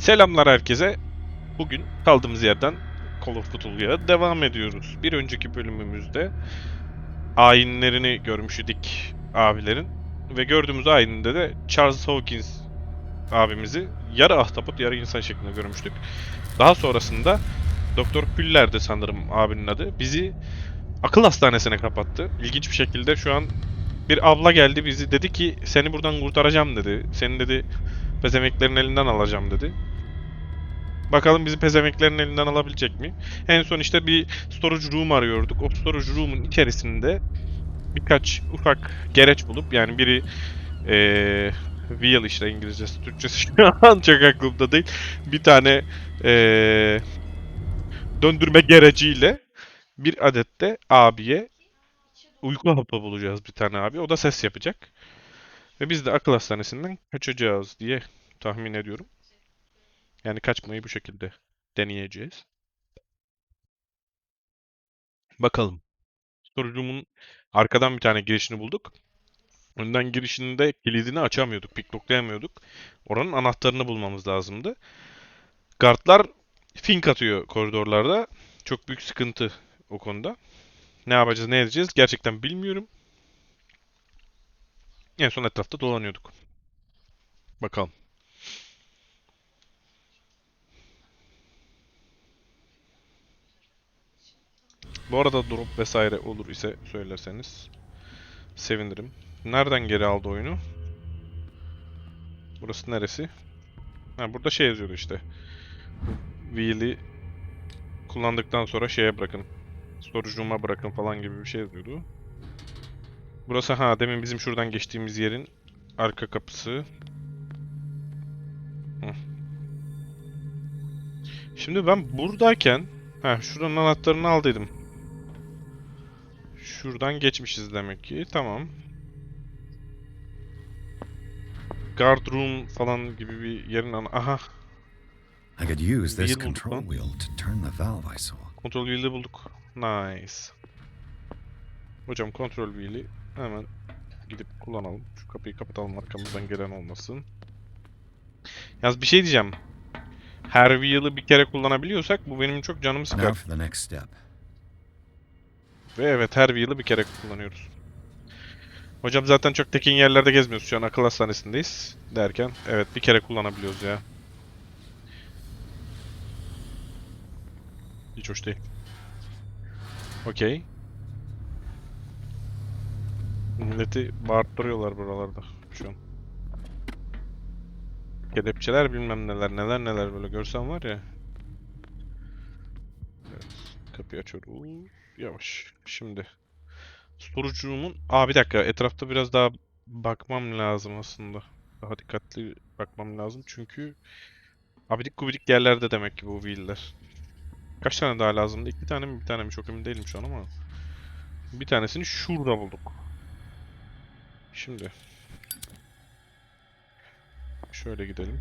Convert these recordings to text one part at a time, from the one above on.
Selamlar herkese. Bugün kaldığımız yerden Call of Cthulhu'ya devam ediyoruz. Bir önceki bölümümüzde ayinlerini görmüştük abilerin. Ve gördüğümüz ayininde de Charles Hawkins abimizi yarı ahtapot yarı insan şeklinde görmüştük. Daha sonrasında Doktor Püller'de sanırım abinin adı. Bizi akıl hastanesine kapattı. İlginç bir şekilde şu an bir abla geldi bizi dedi ki seni buradan kurtaracağım dedi. Seni dedi pezemeklerin elinden alacağım dedi. Bakalım bizi pezemeklerin elinden alabilecek mi? En son işte bir storage room arıyorduk. O storage room'un içerisinde birkaç ufak gereç bulup yani biri wheel işte İngilizcesi, Türkçesi şu an çok aklımda değil. Bir tane döndürme gereciyle bir adet de abiye uyku hapı bulacağız bir tane abi. O da ses yapacak. Ve biz de akıl hastanesinden kaçacağız diye tahmin ediyorum. Yani kaçmayı bu şekilde deneyeceğiz. Bakalım. Storage'umun arkadan bir tane girişini bulduk. Önden girişinde kilidini açamıyorduk, picklocklayamıyorduk. Oranın anahtarını bulmamız lazımdı. Guardlar fink atıyor koridorlarda. Çok büyük sıkıntı o konuda. Ne yapacağız, ne edeceğiz gerçekten bilmiyorum. En son etrafta dolanıyorduk. Bakalım. Bu arada drop vesaire olur ise söylerseniz sevinirim. Nereden geri aldı oyunu? Burası neresi? Ha, burada şey yazıyordu işte. Wheel'i kullandıktan sonra şeye bırakın. Storage room'a bırakın falan gibi bir şey yazıyordu. Burası demin bizim şuradan geçtiğimiz yerin arka kapısı. Hı. Şimdi ben buradayken şuranın anahtarını aldıydım. Şuradan geçmişiz demek ki. Tamam. Guard room falan gibi bir yerin aha. I could use this Wheel bulduk control lan. wheel to turn the valve I saw. Kontrol wheel'i bulduk. Nice. Hocam kontrol wheel'i hemen gidip kullanalım. Şu kapıyı kapatalım arkamızdan gelen olmasın. Yalnız bir şey diyeceğim. Her wheel'ı bir kere kullanabiliyorsak bu benim çok canımı Now sıkar. for the next step. Ve evet her wheel'ı bir kere kullanıyoruz. Hocam zaten çok tekin yerlerde gezmiyoruz. Şu an akıl hastanesindeyiz derken. Evet bir kere kullanabiliyoruz ya. Hiç hoş değil. Okey. Milleti bağırttırıyorlar buralarda şu an. Kelepçeler bilmem neler neler neler böyle görsem var ya. Evet. Kapıyı açıyoruz. Yavaş. Şimdi. Storage'umun... bir dakika. Etrafta biraz daha bakmam lazım aslında. Daha dikkatli bakmam lazım çünkü abidik gubidik yerlerde demek ki bu wheel'ler. Kaç tane daha lazımdı? İki tane mi bir tane mi çok emin değilim şu an ama. Bir tanesini şurada bulduk. Şimdi. Şöyle gidelim.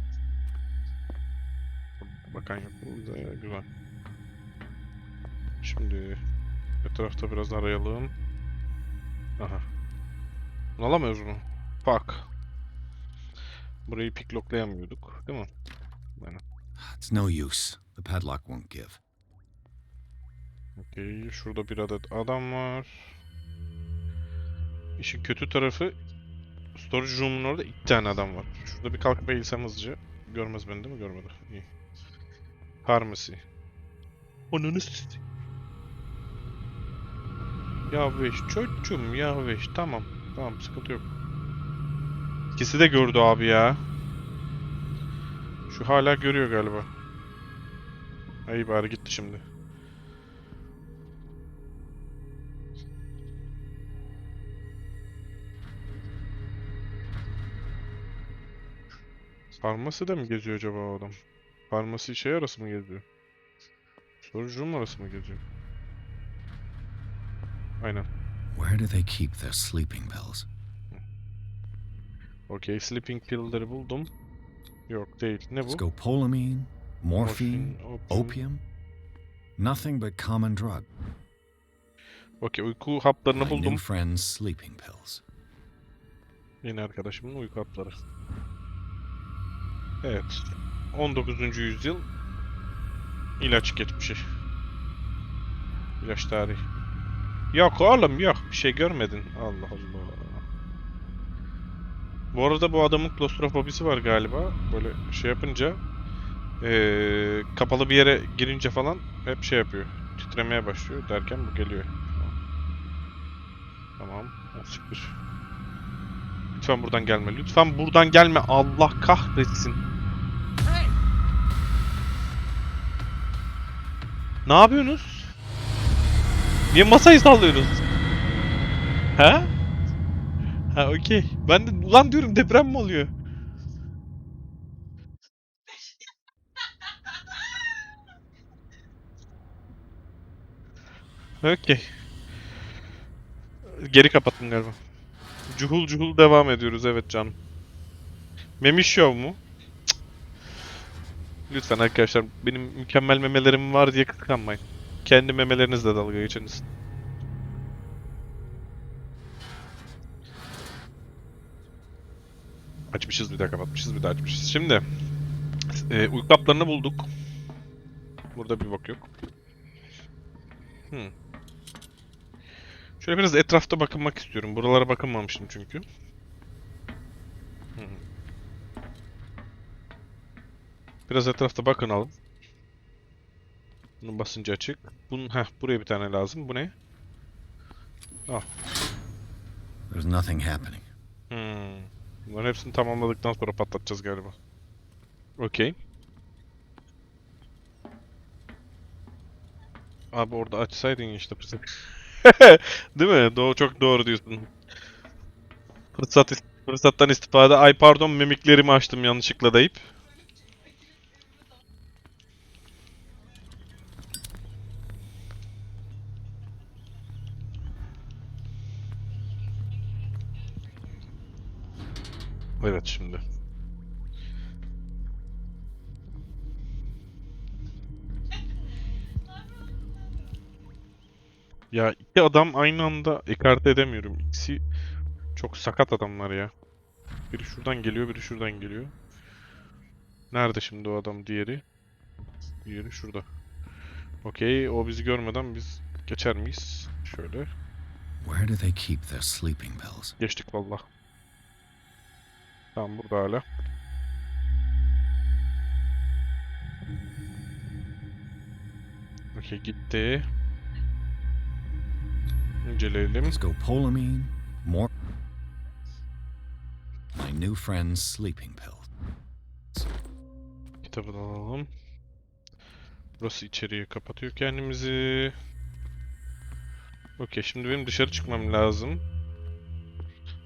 Bakan yok burada ya güzel. Şimdi etrafta biraz arayalım. Aha. Bunu alamıyoruz mu? Fuck. Burayı picklocklayamıyorduk, değil mi? Aynen. It's no use. The padlock won't give. Okey. Şurada bir adet adam var. İşin kötü tarafı storage room'un orada iki tane adam var. Şurada bir kalkıp eğilsem hızlıca. Görmez beni değil mi? Görmedi. İyi. Pharmacy. Ananı s**eyim. Yavaş çocuğum yavaş. Tamam. Tamam sıkıntı yok. İkisi de gördü abi ya. Şu hala görüyor galiba. İyi bari gitti şimdi. Farmaside mi geziyor acaba o adam? Farmasi şey arası mı geziyor? Storage room arası mı geziyor? Aynen. Where do they keep their sleeping pills? Okey, sleeping pill'leri buldum. Yok değil. Ne bu? Scopolamine? Morphine? opium. Opium? Nothing but common drug. Okey, uyku haplarını My buldum. new friend's sleeping pills. Yeni arkadaşımın uyku hapları. Evet. 19. yüzyıl ilaç geçmişi. İlaç tarihi. Yok oğlum yok. Bir şey görmedin. Allah Allah. Bu arada bu adamın klostrofobisi var galiba. Böyle şey yapınca kapalı bir yere girince falan hep şey yapıyor. Titremeye başlıyor derken bu geliyor. Tamam. O siktir. Lütfen buradan gelme. Lütfen buradan gelme. Allah kahretsin. Ne yapıyorsunuz? Niye masayı sallıyorsunuz? Ha? Ha okey. Ben de ulan diyorum deprem mi oluyor? Okey. Geri kapattım galiba. Cuhul cuhul devam ediyoruz evet canım. Memiş Show mu? Lütfen arkadaşlar benim mükemmel memelerim var diye kıskanmayın. Kendi memelerinizle dalga geçiniz. Açmışız bir daha kapatmışız bir daha açmışız. Şimdi uyku haplarını bulduk. Burada bir bok yok. Hmm. Şöyle biraz etrafta bakınmak istiyorum. Buralara bakınmamıştım çünkü. Hmm. Biraz etrafta bakınalım. Bunun basıncı açık. Buraya bir tane lazım. Bu ne? Ah. There's nothing happening. Bunların hepsini tamamladıktan sonra patlatacağız galiba. Okey. Abi orada açsaydın ya işte fırsat. Değil mi? Çok doğru diyorsun. Fırsattan istifade. Ay pardon mimiklerimi açtım yanlışlıkla deyip. Evet şimdi. Ya iki adam aynı anda ekarte edemiyorum. İkisi çok sakat adamlar ya. Biri şuradan geliyor, biri şuradan geliyor. Nerede şimdi o adam diğeri? Diğeri şurada. Okey, o bizi görmeden biz geçer miyiz? Şöyle. Where do they keep their sleeping pills? Geçtik valla. Tamam burada hala. Okey gitti. İnceleyelim. Scopolamine, more. My new friend's sleeping pill. Kitabını alalım. Burası içeriye kapatıyor kendimizi. Okey şimdi benim dışarı çıkmam lazım.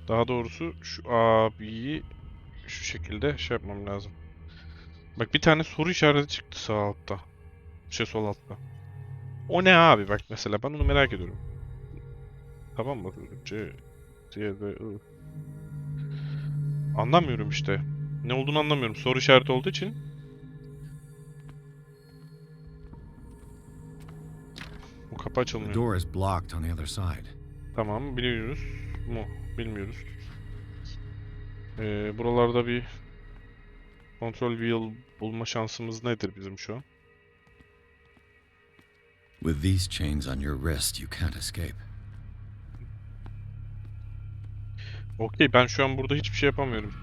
Daha doğrusu şu abiyi şu şekilde şey yapmam lazım. Bak bir tane soru işareti çıktı sağ altta. Sol altta. O ne abi bak mesela ben onu merak ediyorum. Tamam mı? C, D, I. Anlamıyorum işte. Ne olduğunu anlamıyorum. Soru işareti olduğu için. Bu kapı The açılmıyor. door is blocked on the other side. Tamam biliyoruz mu? Bilmiyoruz. Buralarda bir kontrol wheel bulma şansımız nedir bizim şu an? With these chains on your wrist, you can't escape. Okey ben şu an burada hiçbir şey yapamıyorum.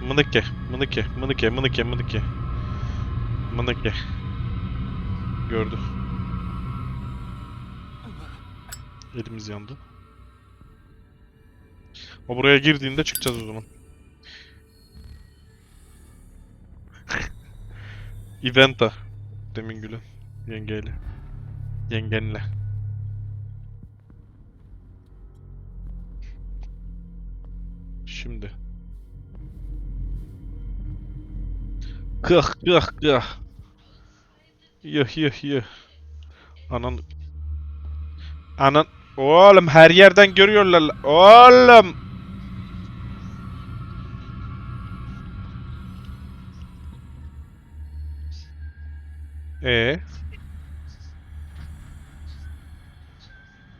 Mınıkke, mınıkke, mınıkke, mınıkke, mınıkke. Mınıkke. Gördü. Elimiz yandı. O buraya girdiğinde çıkacağız o zaman. Eventa. Demin gülen. Yengeyle. Yengenle. Şimdi. Kıh kıh kıh. Yıh yıh yıh. Anan. Anan. Oğlum her yerden görüyorlar. Oğlum.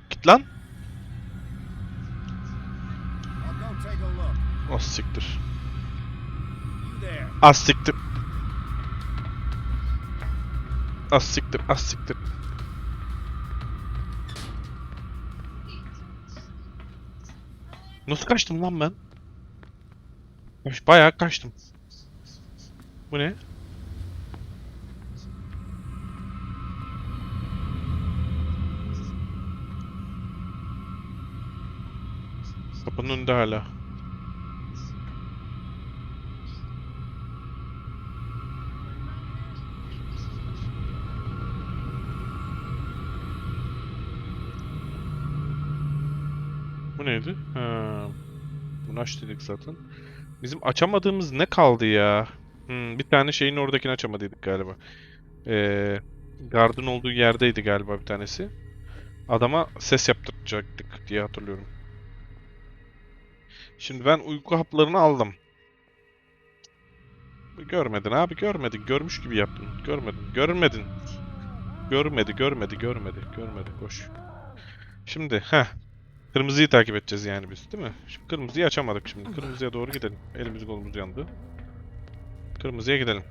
Git lan. O siktir. You there. Az siktir. Az siktir. Az siktir. Nasıl kaçtım lan ben? Bayağı kaçtım. Bu ne? Kapının önünde hala. Bu neydi? Ha, bunu aç dedik zaten. Bizim açamadığımız ne kaldı ya? Bir tane şeyin oradakini açamadıydık galiba. Ee, Gardın olduğu yerdeydi galiba bir tanesi. Adama ses yaptıracaktık diye hatırlıyorum. Şimdi ben uyku haplarını aldım. Görmedin abi, görmedin. Görmüş gibi yaptın. Görmedin. Görmedin. Görmedi. Koş. Şimdi kırmızıyı takip edeceğiz yani biz, değil mi? Şimdi kırmızıyı açamadık şimdi. Kırmızıya doğru gidelim. Elimiz kolumuz yandı. Kırmızıya gidelim.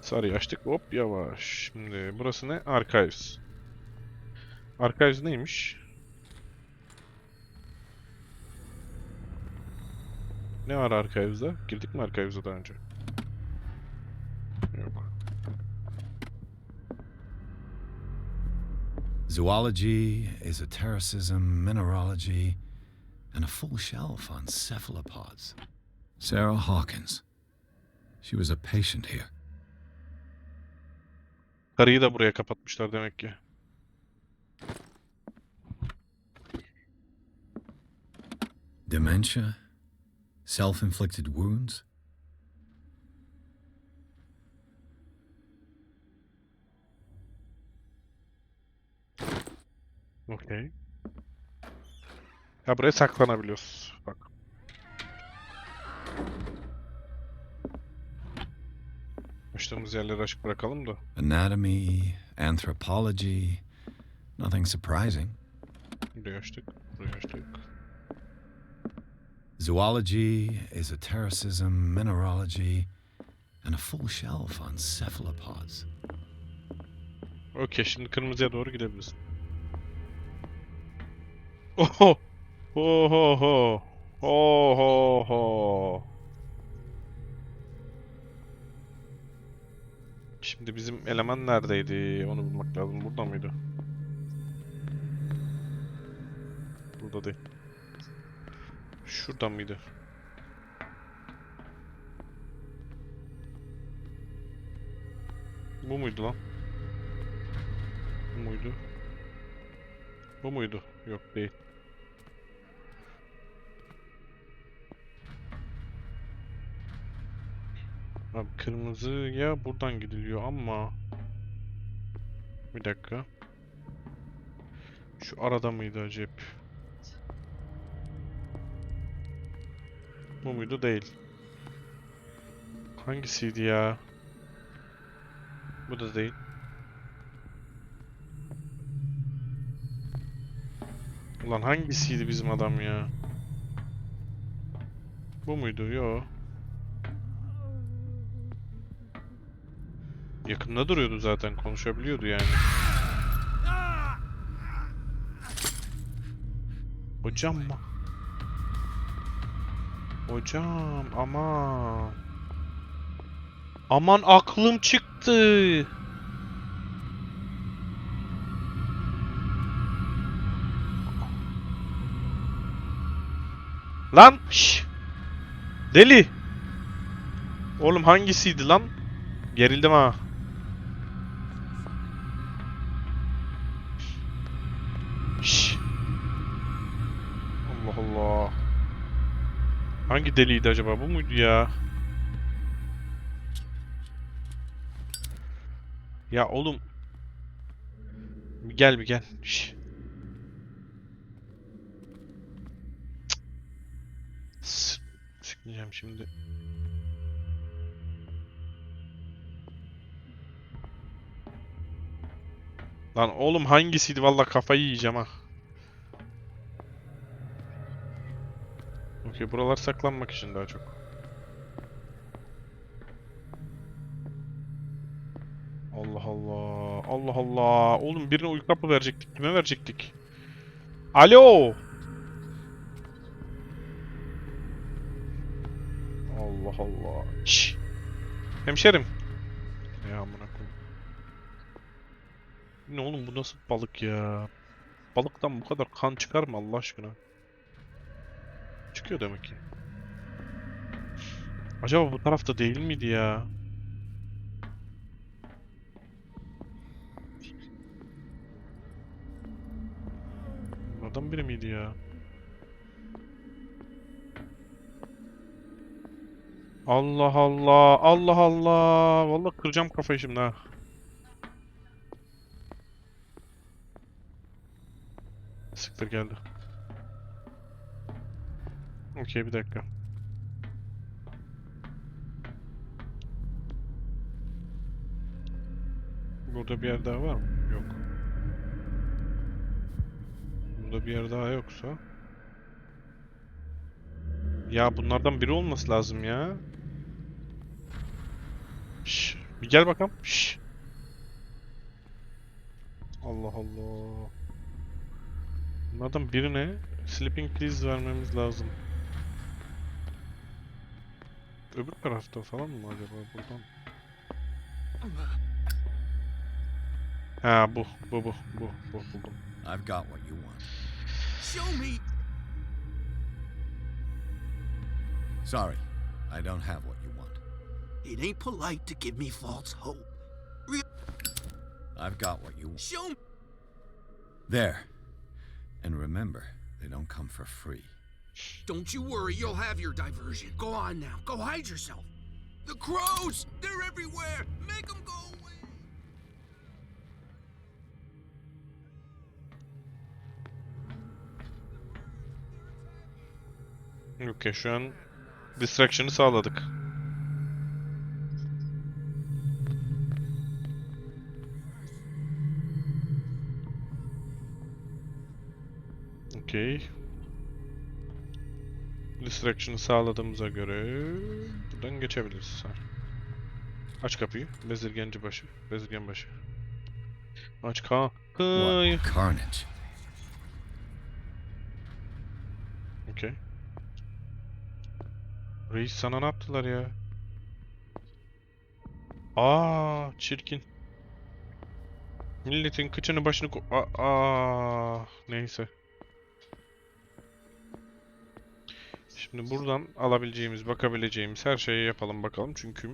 Sarıyı açtık. Hop yavaş. Şimdi burası ne? Archives. Archives neymiş? Ne var Archives'da? Girdik mi Archives'a daha önce? Yok. Zoology, esotericism, mineralogy, and a full shelf on cephalopods. Sarah Hawkins. She was a patient here. Karıyı da buraya kapatmışlar demek ki. Dementia? Self-inflicted wounds? Okey. Ya buraya saklanabiliyoruz. Bak. Açtığımız yerleri açık bırakalım da. Anatomy, anthropology, nothing surprising. Burayı açtık. Burayı açtık. Zoology, esotericism, mineralogy, and a full shelf on cephalopods. Okey, şimdi kırmızıya doğru gidebiliriz. Oho! Oho! Oho! Şimdi bizim eleman neredeydi? Onu bulmak lazım. Burada mıydı? Burada değil. Şuradan mıydı? Bu muydu lan? Bu muydu? Bu muydu? Yok değil. Abi kırmızıya buradan gidiliyor ama... Bir dakika. Şu arada mıydı acaba? Bu muydu? Değil. Hangisiydi ya? Bu da değil. Ulan hangisiydi bizim adam ya? Bu muydu? Yo. Yakında duruyordu zaten. Konuşabiliyordu yani. Hocam mı? Hocam aman. Aman aklım çıktı. Lan şş. Deli. Oğlum hangisiydi lan? Gerildim ha. Şş. Allah Allah. Hangi deliydi acaba? Bu muydu ya? Ya oğlum. Bir gel bir gel. Şş. Sıkmayacağım şimdi. Lan oğlum hangisiydi? Vallahi kafayı yiyeceğim ha. Okey, buralar saklanmak için daha çok. Allah Allah. Allah Allah. Oğlum birine uyku hapı verecektik. Kime verecektik? Alo. Allah Allah. Şş. Hemşerim. Ya amına koyayım. Ne oğlum bu nasıl balık ya? Balıktan bu kadar kan çıkar mı Allah aşkına? Çıkıyor demek ki. Acaba bu tarafta değil miydi ya? Bunlardan biri miydi ya? Allah Allah. Allah Allah. Vallahi kıracağım kafayı şimdi ha. Siktir geldi. Okey bir dakika. Burada bir yer daha var mı? Yok. Burada bir yer daha yoksa. Ya bunlardan biri olması lazım ya. Şş, bir gel bakalım. Şş. Allah Allah. Bunlardan birine sleeping pills vermemiz lazım. Öbür tarafta falan mı acaba buradan? Ha bu buldum. I've got what you want. Show me. Sorry, I don't have what you want. It ain't polite to give me false hope. I've got what you want. Show me. There. And remember, they don't come for free. Don't you worry, you'll have your diversion. Go on now, go hide yourself. The crows, they're everywhere. Make them go away. Okey şu an distraction'ı sağladık. Okey. Distraction'ı sağladığımıza göre buradan geçebiliriz. Ha. Aç kapıyı. Bezirgenci başı. Bezirgen başı. Aç kapıyı. What carnage. Okey. Reis sana ne yaptılar ya? Aa, çirkin. Milletin kıçını başını neyse. Şimdi buradan alabileceğimiz, bakabileceğimiz her şeyi yapalım bakalım çünkü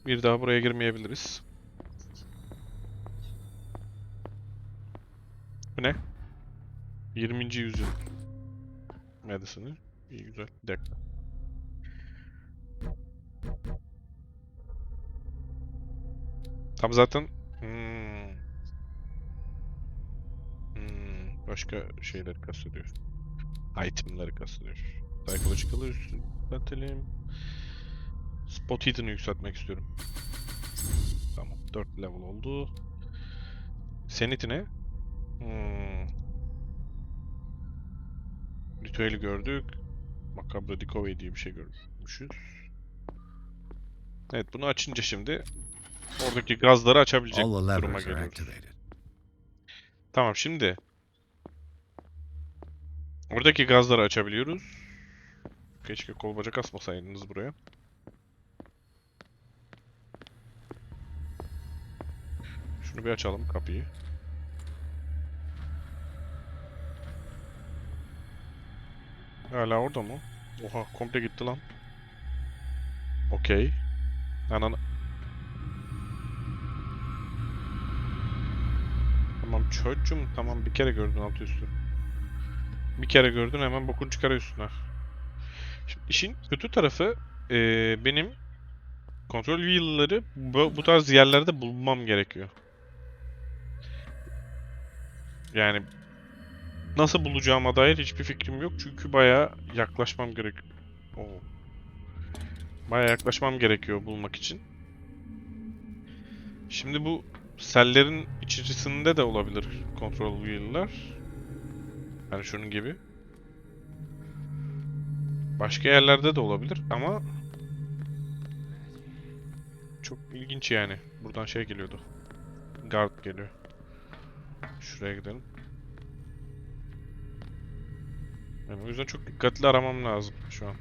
bir daha buraya girmeyebiliriz. Bu ne? 20. yüzyıl. Medicine. İyi güzel. Bir dakika. Tam zaten başka şeyleri kastediyor. Itemleri kastediyor. Psychological'ı yükseltelim. Spot Hidden'ı yükseltmek istiyorum. Tamam. 4 level oldu. Sanity ne? Ritüeli gördük. Macabre Decoy diye bir şey görmüşüz. Evet bunu açınca şimdi oradaki gazları açabilecek All the duruma levers are geliyoruz. activated. Tamam şimdi oradaki gazları açabiliyoruz. Keşke kol bacak asmasaydınız buraya. Şunu bir açalım kapıyı. Hala orada mı? Oha komple gitti lan. Okey. Ananı... Tamam çocuğum tamam bir kere gördün altı üstü. Bir kere gördün hemen bokunu çıkarıyorsun ha. Şimdi işin kötü tarafı benim kontrol wheel'ları bu tarz yerlerde bulmam gerekiyor. Yani nasıl bulacağıma dair hiçbir fikrim yok çünkü bayağı yaklaşmam gerekiyor. Bayağı yaklaşmam gerekiyor bulmak için. Şimdi bu sellerin içerisinde de olabilir kontrol wheel'lar. Yani şunun gibi. Başka yerlerde de olabilir ama Çok ilginç yani. Buradan şey geliyordu. Guard geliyor. Şuraya gidelim. Yani o yüzden çok dikkatli aramam lazım şu an.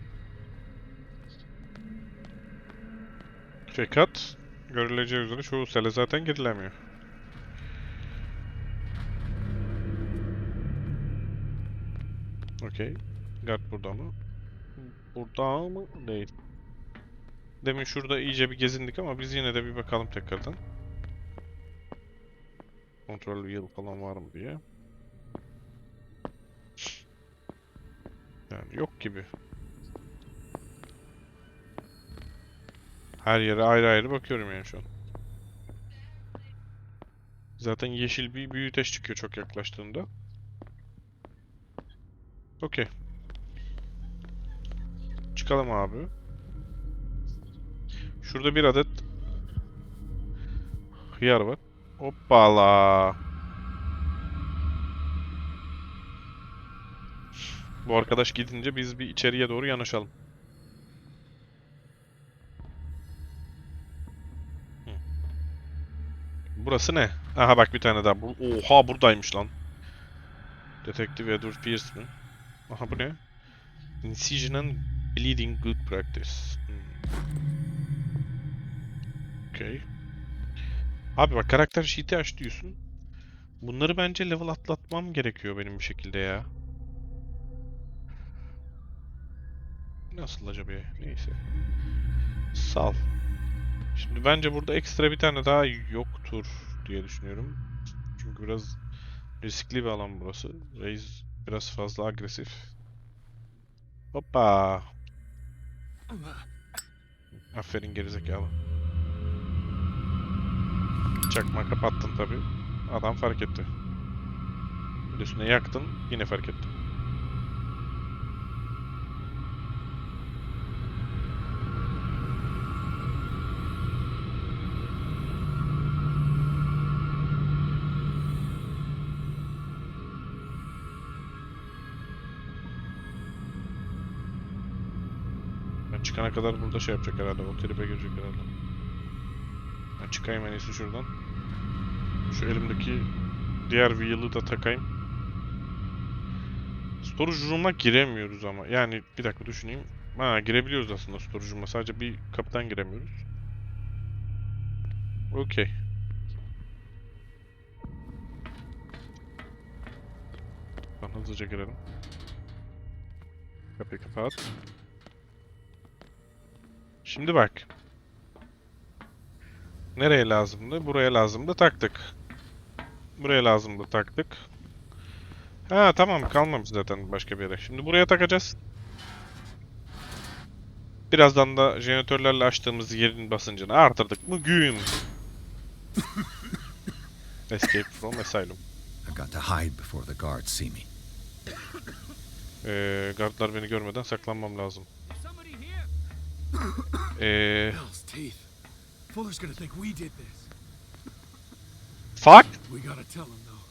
Fakat görüleceği üzere çoğu sele zaten girilemiyor. Okey. Guard burada mı? Burada mı? Değil. Demin şurada iyice bir gezindik ama biz yine de bir bakalım tekrardan. Kontrol yıl falan var mı diye. Yani yok gibi. Her yere ayrı ayrı bakıyorum yani şu an. Zaten yeşil bir büyüteç çıkıyor çok yaklaştığında. Okey. Çıkalım abi. Şurada bir adet hıyar var. Hoppala. Bu arkadaş gidince biz bir içeriye doğru yanaşalım. Hı. Burası ne? Aha bak bir tane daha. Oha buradaymış lan. Detektif Edward Pierce mi? Aha bu ne? Incision and bleeding good practice. Okey. Abi bak karakter sheet'i aç diyorsun. Bunları bence level atlatmam gerekiyor benim bir şekilde ya. Nasıl acaba ya? Neyse. Sal. Şimdi bence burada ekstra bir tane daha yoktur diye düşünüyorum. Çünkü biraz riskli bir alan burası. Reis biraz fazla agresif. Hoppa. Aferin gerizekalı. Çakma kapattın tabi. Adam fark etti. Bir de üstüne yaktın yine fark etti. Ben çıkana kadar burada şey yapacak herhalde. O tribe girecek herhalde. Ben çıkayım en iyisi şuradan. Şu elimdeki diğer wheel'ı da takayım. Storage room'a giremiyoruz ama. Yani bir dakika düşüneyim. Ha girebiliyoruz aslında storage room'a. Sadece bir kapıdan giremiyoruz. Okey. Ben hızlıca girelim. Kapıyı kapat. Şimdi bak. Nereye lazımdı? Buraya lazımdı. Taktık. Buraya lazımdı. Taktık. Ha tamam kalmamış zaten başka bir yere. Şimdi buraya takacağız. Birazdan da jeneratörlerle açtığımız yerin basıncını artırdık mı güm. Escape from Asylum. I've got to hide before the guards see me. Guardlar beni görmeden saklanmam lazım. Bill's teeth. Fuller's gonna think we did this. Fuck! We gotta tell him though.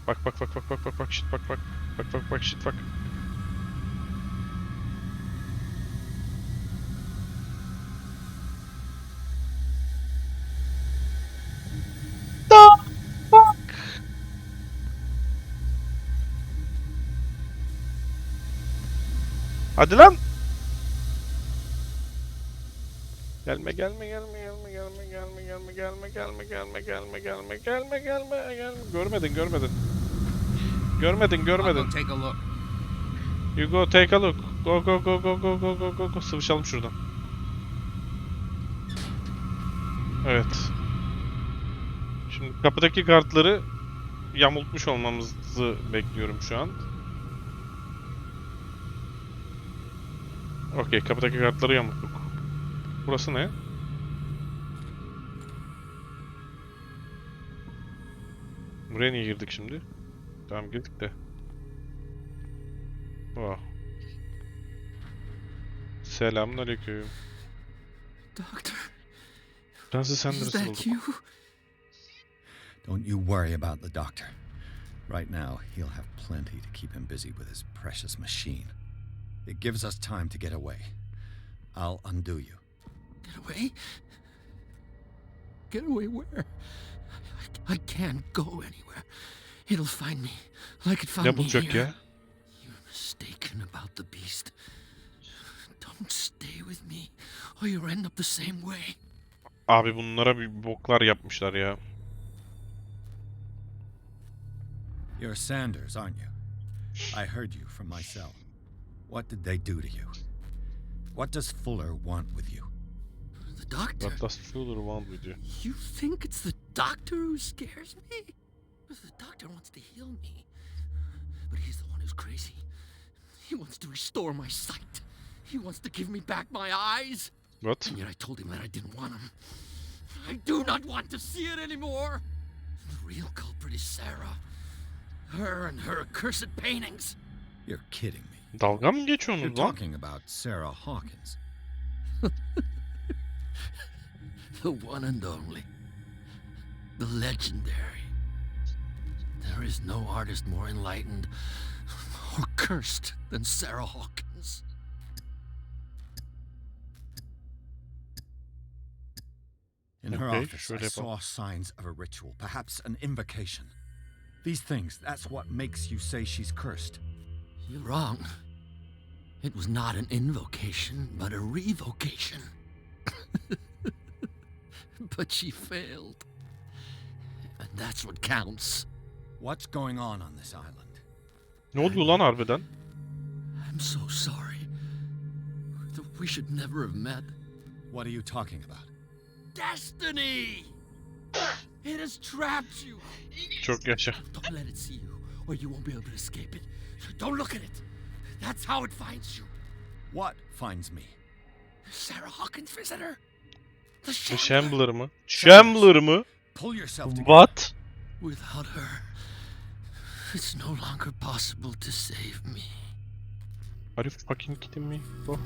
Bak bak bak bak bak bak bak shit bak bak. Bak bak bak shit bak. Hadi lan! Gelme gelme gelme gelme gelme gelme gelme gelme gelme gelme gelme gelme gelme gelme gelme. Görmedin görmedin. Görmedin I'll görmedin. go take a look. You go take a look. Go go go go go go go go go. Sıvışalım şuradan. Evet. Şimdi kapıdaki gardları yamultmuş olmamızı bekliyorum şu an. Okey, kapıdaki gardları yamulttuk. Burası ne? Buraya niye girdik şimdi? Tamam girdik de. Oh. Selamünaleyküm. Doctor, Francis is Sanders'ı that bulduk. you? Don't you worry about the doctor. Right now, he'll have plenty to keep him busy with his precious machine. It gives us time to get away. I'll undo you. Get away? Get away where? I can't go anywhere. It'll find me like it found Ne me bulacak here. ya? You're mistaken about the beast. Don't stay with me, or you'll end up the same way. Abi bunlara bir boklar yapmışlar ya. You're Sanders, aren't you? I heard you from my cell. What did they do to you? What does Fuller want with you? The doctor? What does Fuller want with you? You think it's the doctor who scares me? The doctor wants to heal me, but he's the one who's crazy. He wants to restore my sight. He wants to give me back my eyes. What? And yet I told him that I didn't want him. I do not want to see it anymore. The real culprit is Sarah. Her and her accursed paintings. You're kidding me. Dalga mı You're geçiyorsunuz lan? talking about Sarah Hawkins. The one and only. The legendary. There is no artist more enlightened or cursed than Sarah Hawkins. In her Okay, office, sure I they saw signs of a ritual, perhaps an invocation. These things, that's what makes you say she's cursed. You're wrong. It was not an invocation, but a revocation. But she failed. And that's what counts. What's going on this island? Ne oluyor lan harbiden? I'm so sorry. We should never have met. What are you talking about? Destiny! It has trapped you. Çok yaşa. Don't let it see you, or you won't be able to escape it. Don't look at it. That's how it finds you. What finds me? Sarah Hawkins' visitor. The The Shambler. Shambler mı? Shambler mı? Pull yourself together. What? Without her, it's no longer possible to save me. Are you fucking kidding me? Bro?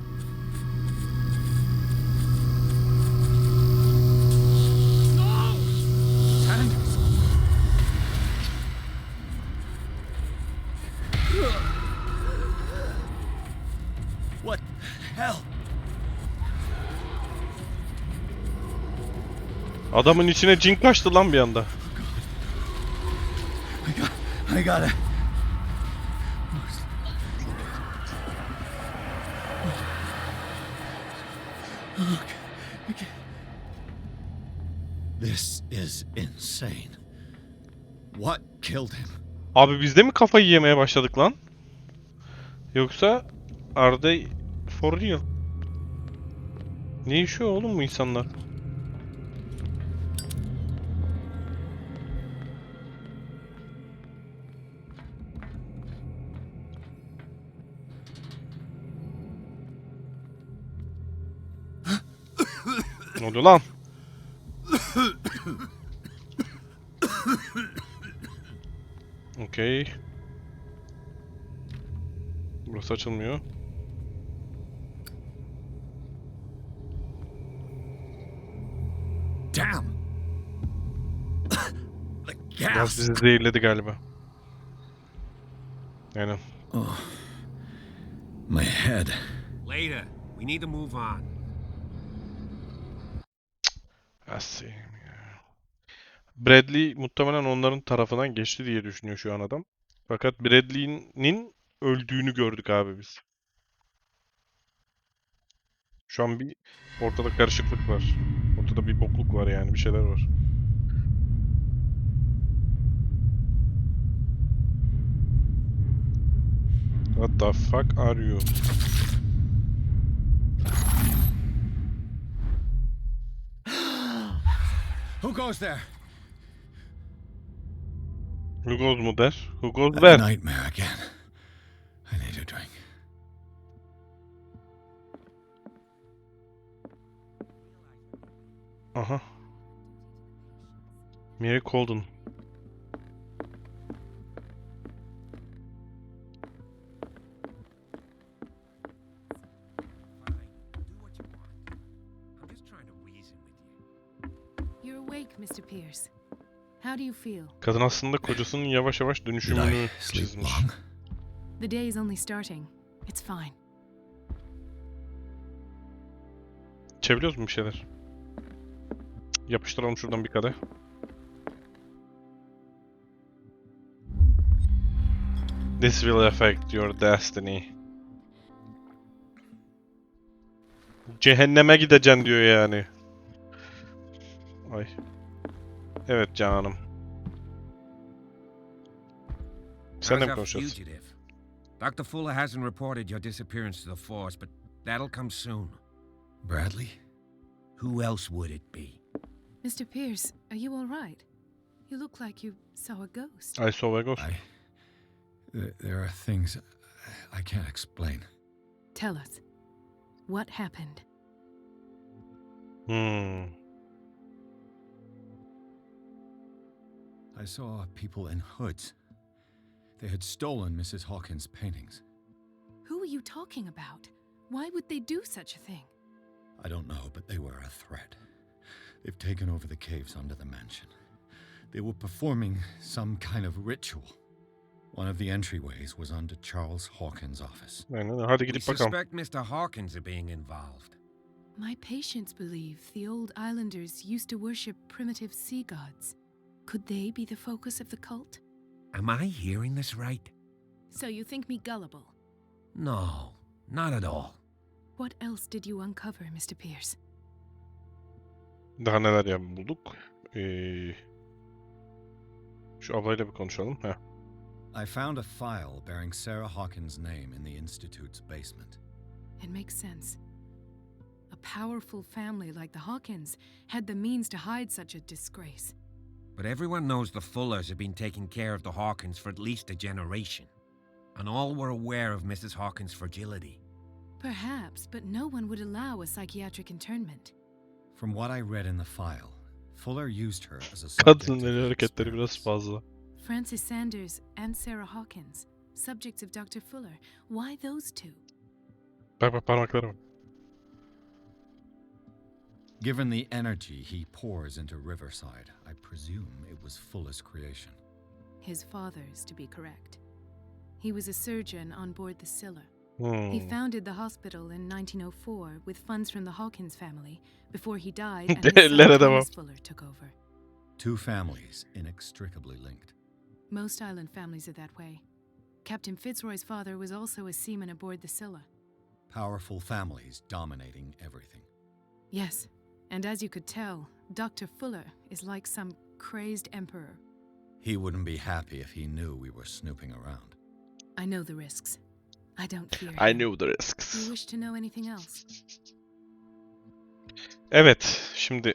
Sanders! What the hell? Adamın içine cin kaçtı lan bir anda. I got it. This is insane. What killed him? Abi biz de mi kafayı yemeye başladık lan? Yoksa are they for real? Ne yaşıyor oğlum bu insanlar? Ne oluyor lan? Okey. Burası açılmıyor. Damn! The Gaz gas! bizi zehirledi galiba. Aynen. Oh, my head. Later. We need to move on. Asim ya. Bradley muhtemelen onların tarafından geçti diye düşünüyor şu an adam. Fakat Bradley'nin öldüğünü gördük abi biz. Şu an bir ortada karışıklık var. Ortada bir bokluk var yani, bir şeyler var. What the fuck are you? Who goes there? Who goes mu der? Who goes A there? nightmare again. I need a drink. Aha. Mary Colden. Fine. Do what you want. I'm just trying to reason with you. You're awake, Mr. Pierce. How do you feel? Kadın aslında kocasının yavaş yavaş Did dönüşümünü I sleep çizmiş. long? The day is only starting. It's fine. İçebiliyoruz mu bir şeyler? Yapıştıralım şuradan bir kadeh. This will affect your destiny. Cehenneme gideceksin diyor yani. Ay. Evet canım. Seninle mi How's our konuşacağız? fugitive? Dr. Fuller hasn't reported your disappearance to the force, but that'll come soon. Bradley? Who else would it be? Mr. Pierce, are you all right? You look like you saw a ghost. I saw a ghost. There are things I can't explain. Tell us. What happened? I saw people in hoods. They had stolen Mrs. Hawkins' paintings. Who are you talking about? Why would they do such a thing? I don't know, but they were a threat. They've taken over the caves under the mansion. They were performing some kind of ritual. One of the entryways was under Charles Hawkins' office. Aynen. Hadi We gidip bakalım. suspect Mr. Hawkins of being involved. My patients believe the old islanders used to worship primitive sea gods. Could they be the focus of the cult? Am I hearing this right? So you think me gullible? No, not at all. What else did you uncover, Mr. Pierce? Daha neler bulduk? Şu ablayla bir konuşalım. Heh. I found a file bearing Sarah Hawkins' name in the Institute's basement. It makes sense. A powerful family like the Hawkins had the means to hide such a disgrace. But everyone knows the Fullers have been taking care of the Hawkins for at least a generation. And all were aware of Mrs. Hawkins' fragility. Perhaps, but no one would allow a psychiatric internment. From what I read in the file, Fuller used her as a subject Kadının el of hareketleri biraz experiments. fazla. Francis Sanders and Sarah Hawkins, subjects of Dr. Fuller. Why those two? Bak bak parmaklara bak. Given the energy he pours into Riverside, I presume it was Fuller's creation. His father's, to be correct. He was a surgeon on board the Scylla. He founded the hospital in 1904 with funds from the Hawkins family before he died and his son Ellere devam. Thomas Fuller took over. Two families inextricably linked. Most island families are that way. Captain Fitzroy's father was also a seaman aboard the Scylla. Powerful families dominating everything. Yes, and as you could tell, Dr. Fuller is like some crazed emperor. He wouldn't be happy if he knew we were snooping around. I know the risks. I don't fear I him. knew the Do risks. you wish to know anything else? Evet, şimdi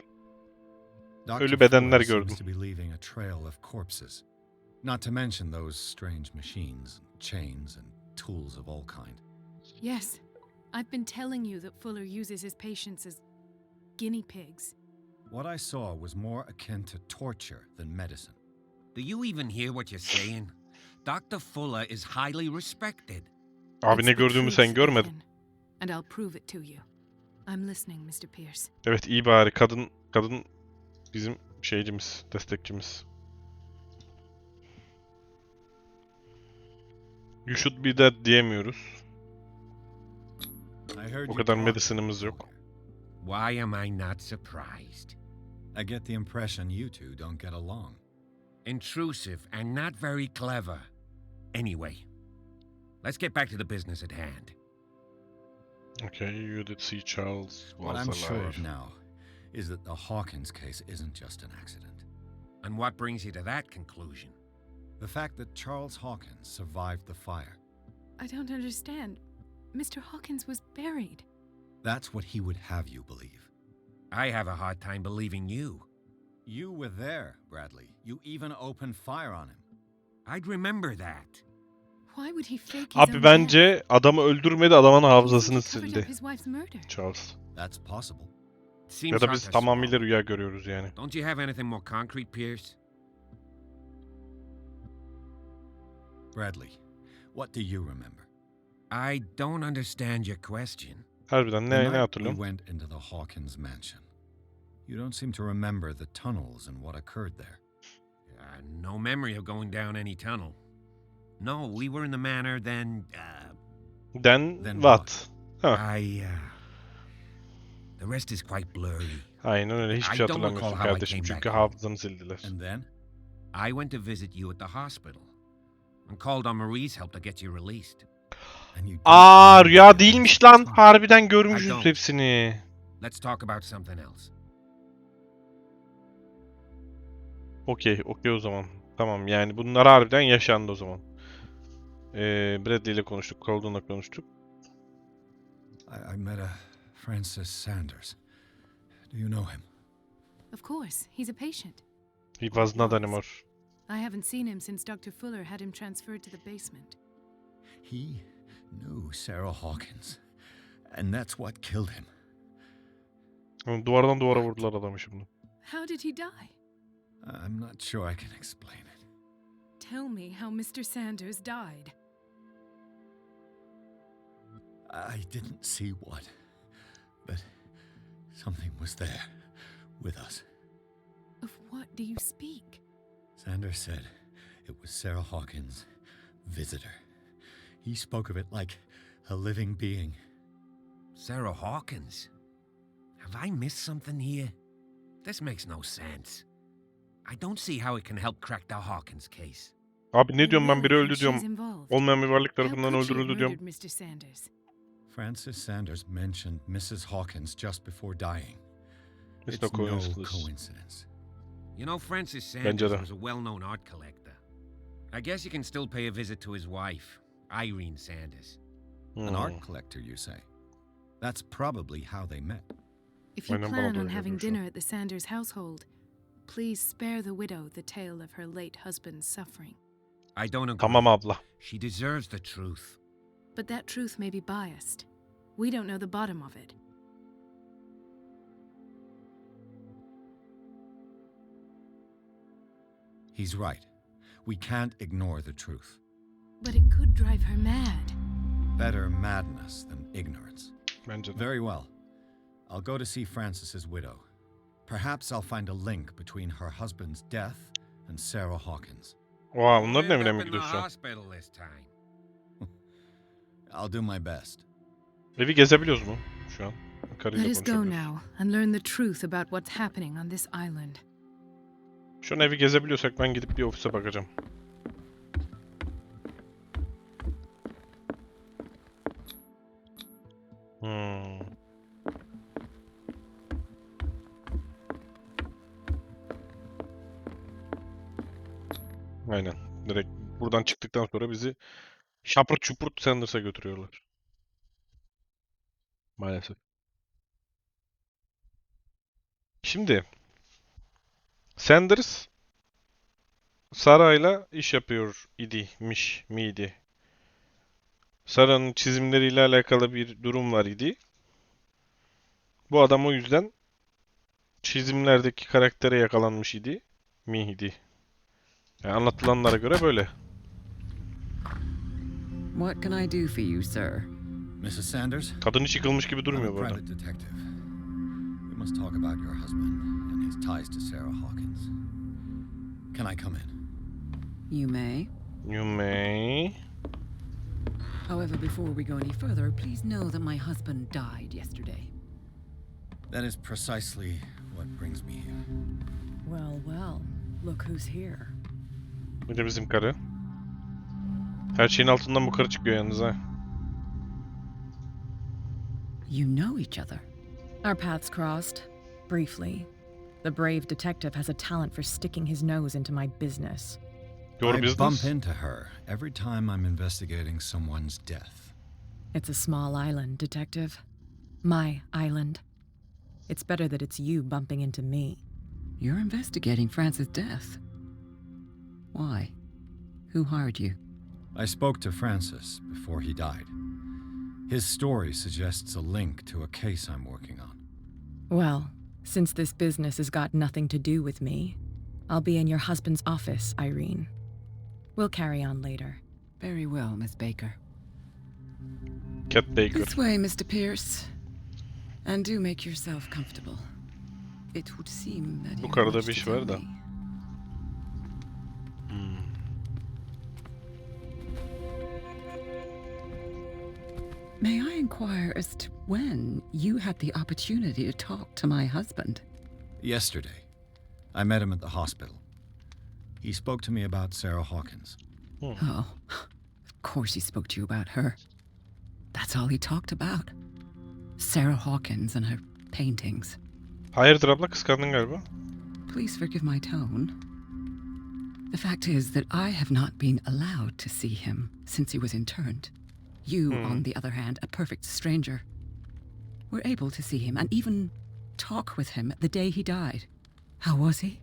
Dr. Ölü bedenler Fuller gördüm. seems to be leaving a trail of corpses. Not to mention those strange machines, chains, and tools of all kind. Yes, I've been telling you that Fuller uses his patients as guinea pigs. What I saw was more akin to torture than medicine. Do you even hear what you're saying? Dr. Fuller is highly respected. abi It's ne the gördüğümü truth, sen görmedin. Ethan, and I'll prove it to you. I'm listening, Mr. Pierce. Evet iyi bari kadın bizim şeycimiz, destekçimiz. You should be dead diyemiyoruz. I heard O you kadar talking medicinimiz yok. earlier. Why am I not surprised? I get the impression you two don't get along. Intrusive and not very clever. Anyway, let's get back to the business at hand. Okay, you did see Charles was What I'm sure of alive. now is that the Hawkins case isn't just an accident. And what brings you to that conclusion? The fact that Charles Hawkins survived the fire. I don't understand. Mr. Hawkins was buried. That's what he would have you believe. I have a hard time believing you. You were there, Bradley. You even opened fire on him. I'd remember that. Why would he fake his Abi own bence adamı öldürmedi, adamın death? hafızasını He covered up sildi. his wife's murder. Charles. That's possible. Seems Ya da hard biz to tamamıyla swallow. rüya görüyoruz yani. Don't you have anything more concrete, Pierce? Bradley, what do you remember? I don't understand your question. Harbiden The ne night we hatırlıyorum? went into the Hawkins mansion. You don't seem to remember the tunnels and what occurred there. No memory of going down any tunnel. No, we were in the manor then, Then Then what? Ha. I, The rest is quite blurry. Aynen öyle. Hiçbir I şey don't recall hatırlamıyorsun how I kardeşim. came Çünkü back. hafızanı sildiler. And then? I went to visit you at the hospital and called on Marie's help to get you released. And you don't Aa, remember rüya the değilmiş events at lan. all. Harbiden I görmüşüz don't. hepsini. Let's talk about something else. Okey o zaman. Tamam, yani bunlar harbiden yaşandı o zaman. Bradley ile konuştuk, Colden'la konuştuk. I met a Francis Sanders. Do you know him? Of course, he's a patient. He was not Was. anymore. I haven't seen him since Dr. Fuller had him transferred to the basement. He knew Sarah Hawkins. And that's what killed him. Duvardan duvara vurdular adamı şimdi. How did he die? I'm not sure I can explain it. Tell me how Mr. Sanders died. I didn't see what, but something was there with us. Of what do you speak? Sanders said it was Sarah Hawkins' visitor. He spoke of it like a living being. Sarah Hawkins? Have I missed something here? This makes no sense. I don't see how it can help crack the Hawkins case. Abi ne You diyorum ben, really biri think öldü diyorum. she's involved? Olmayan bir varlık How tarafından could she have öldürüldü diyorum. murdered Mr. Sanders? Francis Sanders mentioned Mrs. Hawkins just before dying. It's It's no no coincidence. coincidence. You know, Francis Bence Sanders de. was a well-known art collector. I guess you can still pay a visit to his wife, Irene Sanders. An art collector, you say? That's probably how they met. If you Aynen, bana plan da on öyle having geliyor şu an. dinner at the Sanders household, please spare the widow the tale of her late husband's suffering. I don't agree. Tamam abla. She deserves the truth. But that truth may be biased. We don't know the bottom of it. He's right. We can't ignore the truth. But it could drive her mad. Better madness than ignorance. Bence de. Very well. I'll go to see Francis's widow. Perhaps I'll find a link between her husband's death and Sarah Hawkins. Oha, We'll bunların end evine up mi in the gidiyoruz şu an? hospital this time. I'll do my best. Evi gezebiliyoruz mu şu an? Let Karıyla us go konuşabiliyoruz. now and learn the truth about what's happening on this island. Şu an evi gezebiliyorsak ben gidip bir ofise bakacağım. Aynen. Direkt buradan çıktıktan sonra bizi şapırt çupurt Sanders'a götürüyorlar. Maalesef. Şimdi Sanders Sarah'yla iş yapıyor miydi? Sarah'ın çizimleriyle alakalı bir durum var idi. Bu adam o yüzden çizimlerdeki karaktere yakalanmış miydi? Yani anlatılanlara göre böyle. What can I do for you, sir? Mrs. Sanders? Kadın hiç yıkılmış gibi I'm durmuyor a bu arada. private detective. We must talk about your husband and his ties to Sarah Hawkins. Can I come in? You may. You may. However, before we go any further, please know that my husband died yesterday. That is precisely what brings me here. Well, well, look who's here. Bir de bizim karı. Her şeyin altından bu karı çıkıyor yalnız ha. You know each other. Our paths crossed, briefly. The brave detective has a talent for sticking his nose into my business. Your I business? bump into her every time I'm investigating someone's death. It's a small island, detective. My island. It's better that it's you bumping into me. You're investigating Francis' death. Why? Who hired you? I spoke to Francis before he died. His story suggests a link to a case I'm working on. Well, since this business has got nothing to do with me, I'll be in your husband's office, Irene. We'll carry on later. Very well, Miss Baker. Cat Baker. This way, Mr. Pierce. And do make yourself comfortable. It would seem that Bu you karıda have bir much iş to var tell da. me. May I inquire as to when you had the opportunity to talk to my husband? Yesterday. I met him at the hospital. He spoke to me about Sarah Hawkins. Oh, of course he spoke to you about her. That's all he talked about. Sarah Hawkins and her paintings. Hayırdır abla, kıskandın galiba. Please forgive my tone. The fact is that I have not been allowed to see him since he was interned. You, on the other hand, a perfect stranger, were able to see him and even talk with him the day he died. How was he?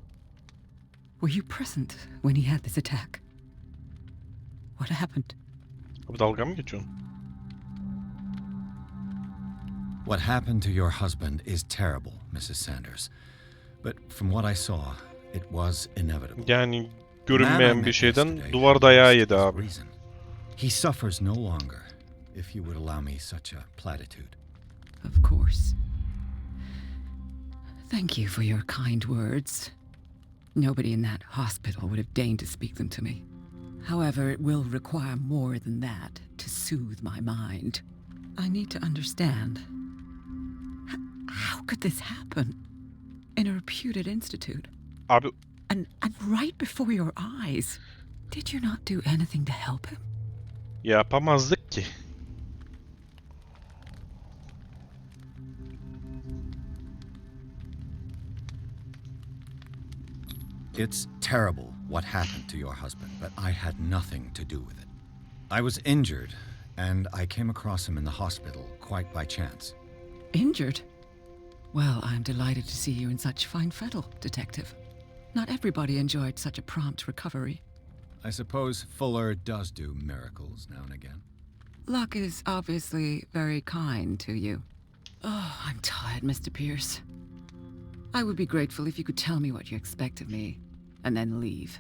Were you present when he had this attack? What happened? Abi dalga mı geçiyorsun? What happened to your husband is terrible, Mrs. Sanders. But from what I saw, it was inevitable. Yani The man I görünmeyen bir met şeyden yesterday duvar had dayağı lost yedi his abi. reason. He suffers no longer, if you would allow me such a platitude. Of course. Thank you for your kind words. Nobody in that hospital would have deigned to speak them to me. However, it will require more than that to soothe my mind. I need to understand. How could this happen? In a reputed institute? Abi And right before your eyes. Did you not do anything to help him? yapamazdık ki. It's terrible what happened to your husband, but I had nothing to do with it. I was injured, and I came across him in the hospital quite by chance. Injured? Well, I'm delighted to see you in such fine fettle, Detective. Not everybody enjoyed such a prompt recovery. I suppose Fuller does do miracles now and again. Luck is obviously very kind to you. Oh, I'm tired, Mr. Pierce. I would be grateful if you could tell me what you expect of me, and then leave.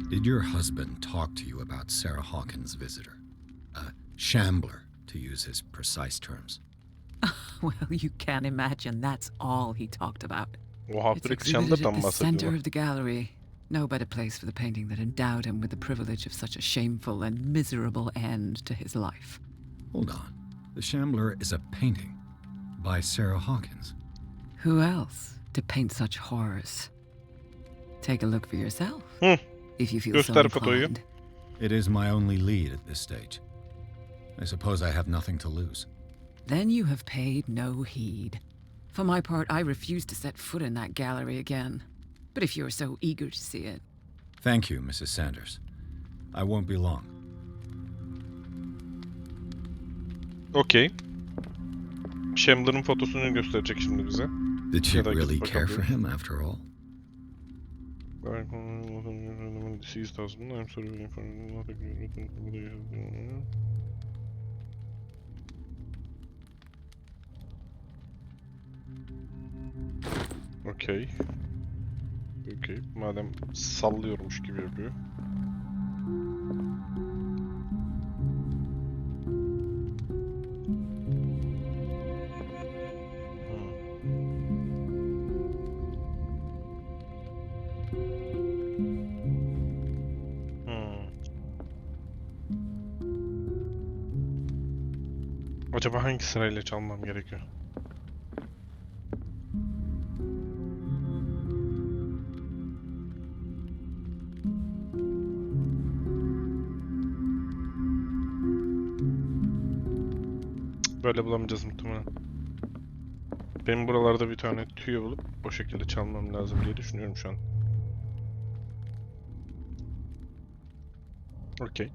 Did your husband talk to you about Sarah Hawkins' visitor? A shambler, to use his precise terms. Well, you can imagine that's all he talked about. Oha, It's direkt exhibited Sherlock'tan at the center bahsediyorlar. of the gallery. No better place for the painting that endowed him with the privilege of such a shameful and miserable end to his life. Hold on. The Shambler is a painting by Sarah Hawkins. Who else to paint such horrors? Take a look for yourself, Hı. if you feel so Göster fotoyu. inclined. It is my only lead at this stage. I suppose I have nothing to lose. Then you have paid no heed. For my part, I refuse to set foot in that gallery again. But if you're so eager to see it... Thank you, Mrs. Sanders. I won't be long. Okey. Shambler'ın fotosunu gösterecek şimdi bize. Did she Yeah, like, really fuck care up for yours. him after all? Deceased husband. I'm sorry for Okey. Okey. Madem sallıyormuş gibi yapıyor. Acaba hangi sırayla çalmam gerekiyor? Böyle bulamayacağız muhtemelen. Benim buralarda bir tane tüy bulup o şekilde çalmam lazım diye düşünüyorum şu an. Okey.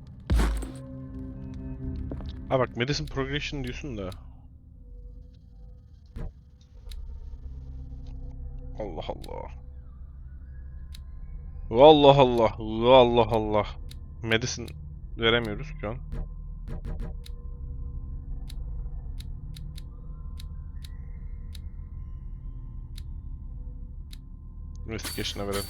Ha bak, medicine progression diyorsun da. Allah Allah. Allah Allah. Allah Allah. Medicine veremiyoruz şu an. Investigation'a verelim.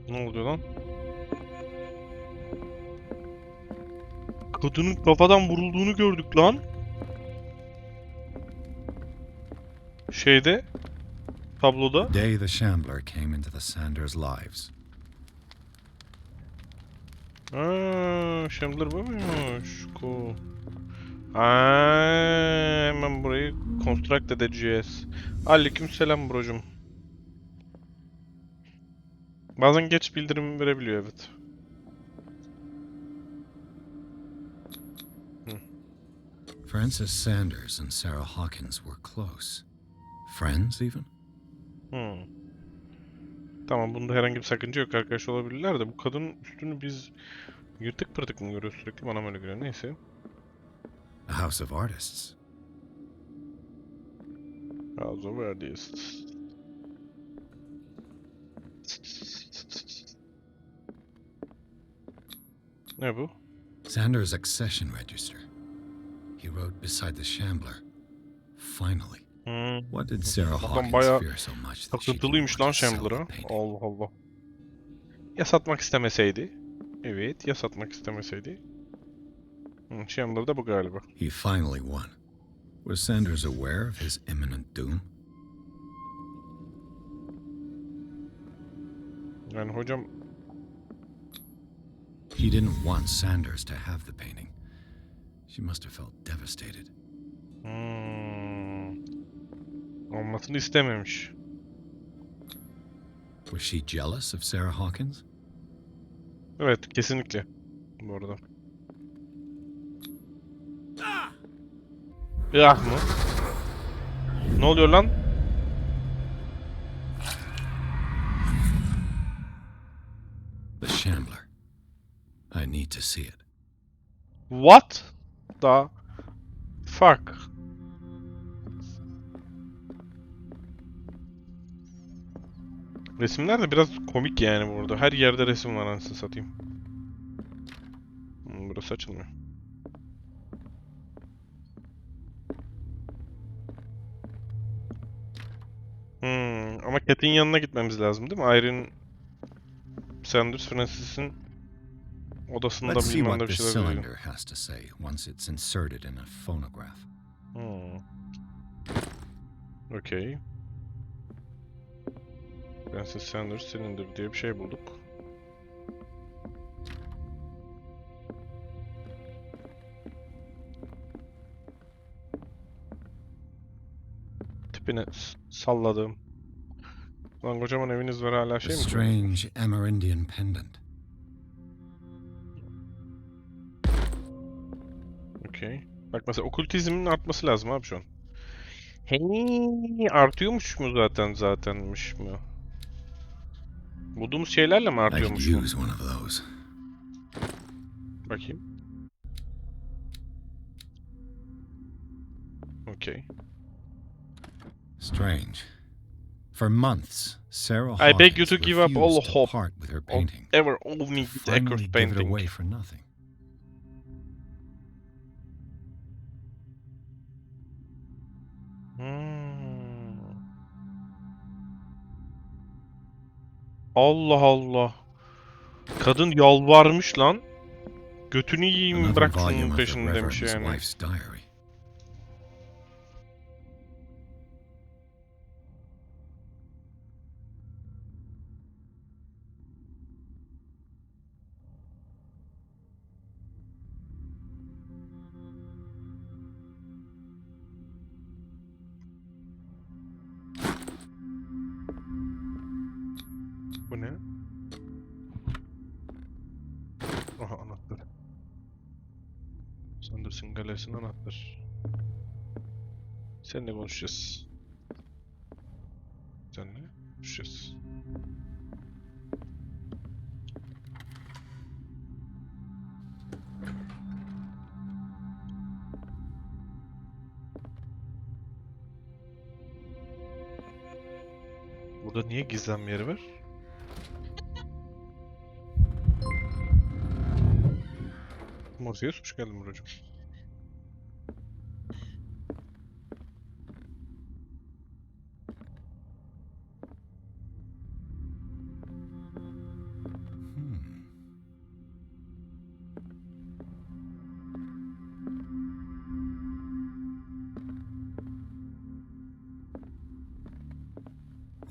Ne oluyor lan? Kadının kafadan vurulduğunu gördük lan. Şeyde, tabloda. Day the Shambler came into the Sanders' lives. Shambler bu muymuş? Cool. Hemen burayı construct edeceğiz. Aleykümselam brocum. Bazen geç bildirim verebiliyor, evet. Francis Sanders and Sarah Hawkins were close. Friends, even? Tamam, bunda herhangi bir sakınca yok, arkadaş olabilirler de bu kadının üstünü biz yırtık pırtık mı görüyoruz sürekli, bana öyle geliyor, neyse. A house of artists. House of Artists. Ne bu? Sanders' accession register. He wrote beside the Shambler. Finally. What did Sarah Adam Hawkins bayağı fear so much that she didn't takıntılıymış want lan to sell the Shambler'a. painting? Allah Allah. Ya satmak istemeseydi? Evet, ya satmak istemeseydi? Shambler'da bu galiba. He finally won. Was Sanders aware of his imminent doom? Yani hocam... He didn't want Sanders to have the painting. She must have felt devastated. Olmasını istememiş. Was she jealous of Sarah Hawkins? Evet, kesinlikle. Bu arada. Ah mı? Ne oluyor lan? The Shambler. I need to see it. What the fuck? Resimler de biraz komik yani burada. Her yerde resim var, anasını satayım. Burası açılmıyor. Ama Cat'in yanına gitmemiz lazım değil mi? Irene Sanders, Francis'in odasında Let's see bilmem what ne bir this şeyler veriyor. cylinder has to say once it's inserted in a phonograph. Okay. Francis Sanders Cylinder diye bir şey bulduk. Tipini salladım. Lan kocaman eviniz var, hala A şey mi? strange Amerindian pendant. Okay. Bak mesela okültizmin artması lazım abi şu an. Hey, artıyormuş mu zatenmiş mi? Bulduğumuz şeylerle mi I could artıyormuş mu? use one of those. Bakayım. Okay. Strange. For months, Sarah I beg you Hawkins to give up all refused to hope part with her of painting. ever owning the Finally Echo's give it painting. away for nothing. Allah Allah. Kadın yalvarmış lan. Götünü yiyeyim, Another bırak şunun volume of the peşini demiş Reverend's yani. wife's diary. Bu ne? Aha, anahtar. Sanders'ın galerisinin anahtar. Seninle konuşacağız. Seninle konuşacağız. Burada niye gizlenme yeri var? Morpheus, hoş geldin Buracığım.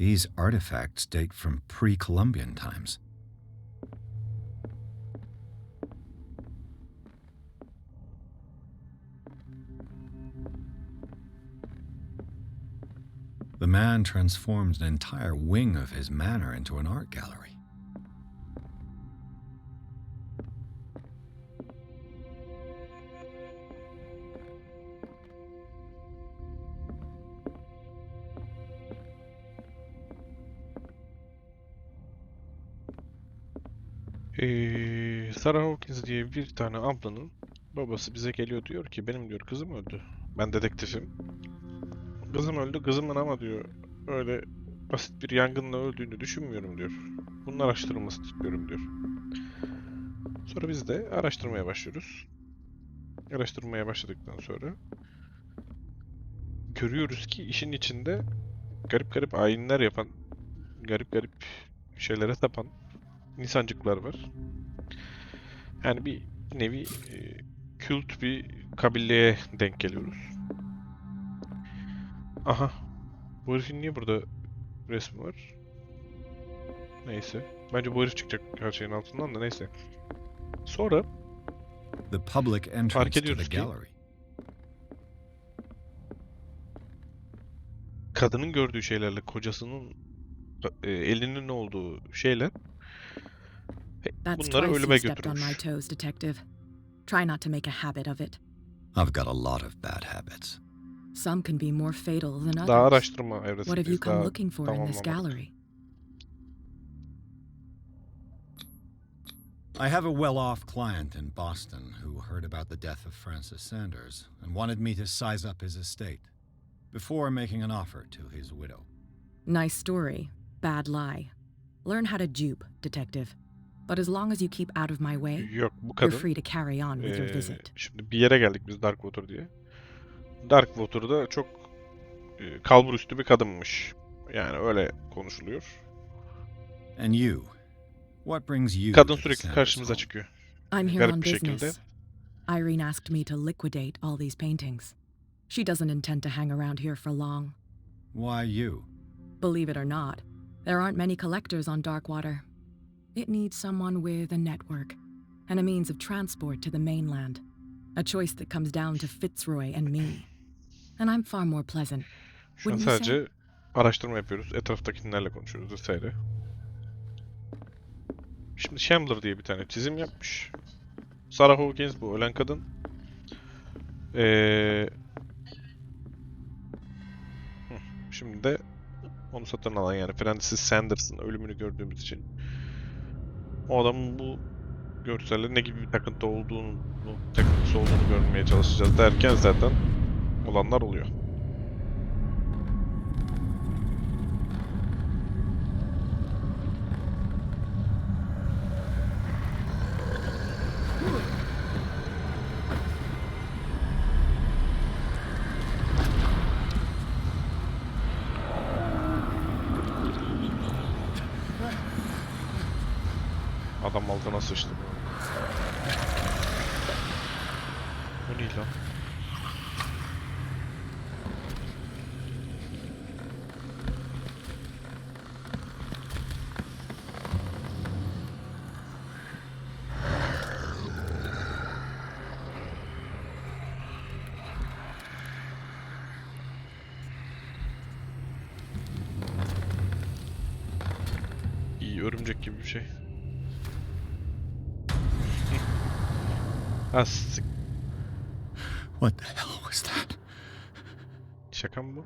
These artifacts date from pre-Columbian times. The man transformed an entire wing of his manor into an art gallery. Sarah Hawkins diye bir tane ablanın babası bize geliyor, diyor ki benim diyor kızım öldü. Ben dedektifim. Kızım öldü, kızımın ama diyor öyle basit bir yangınla öldüğünü düşünmüyorum diyor. Bunun araştırılmasını istiyorum diyor. Sonra biz de araştırmaya başlıyoruz. Araştırmaya başladıktan sonra görüyoruz ki işin içinde garip garip ayinler yapan, garip garip şeylere tapan insancıklar var. Yani bir nevi kült bir kabileye denk geliyoruz. Aha. Bu herifin niye burada resmi var? Neyse. Bence bu herif çıkacak her şeyin altından da, neyse. Sonra The public fark entrance to the ediyoruz ki gallery. kadının gördüğü şeylerle kocasının elinin olduğu şeyler That's bunları twice ölüme you've stepped on my götürmüş. toes, Detective. Try not to make a habit of it. I've got a lot of bad habits. Some can be more fatal than Daha others. araştırma What have you evresindeyiz. come Daha looking for in this tamamlamadık. gallery? I have a well-off client in Boston who heard about the death of Francis Sanders and wanted me to size up his estate before making an offer to his widow. Nice story. Bad lie. Learn how to dupe, Detective. But as long as you keep out of my way, Yok, bu you're kadın free to carry on with your visit. şimdi bir yere geldik biz, Darkwater diye. Darkwater'da çok kalburüstü bir kadınmış. Yani öyle konuşuluyor. And you? What brings you Kadın to the sürekli Sanders karşımıza home? çıkıyor. I'm here Garip on bir şekilde. business. Irene asked me to liquidate all these paintings. She doesn't intend to hang around here for long. Why you? Believe it or not, there aren't many collectors on Darkwater. It needs someone with a network and a means of transport to the mainland. A choice that comes down to Fitzroy and me. And I'm far more pleasant. Şu an Wouldn't you say? sadece araştırma yapıyoruz. Etraftakilerle konuşuyoruz vesaire. Şimdi Shambler diye bir tane çizim yapmış. Sarah Hawkins bu ölen kadın. Şimdi de onu satın alan, yani Francis Sanders'ın ölümünü gördüğümüz için o adamın bu görselle ne gibi bir takıntısı olduğunu görmeye çalışacağız derken zaten olanlar oluyor. Adam altına sıçtı. Bu ne lan? İyi, örümcek gibi bir şey. As. What the hell was that? Şaka mı bu?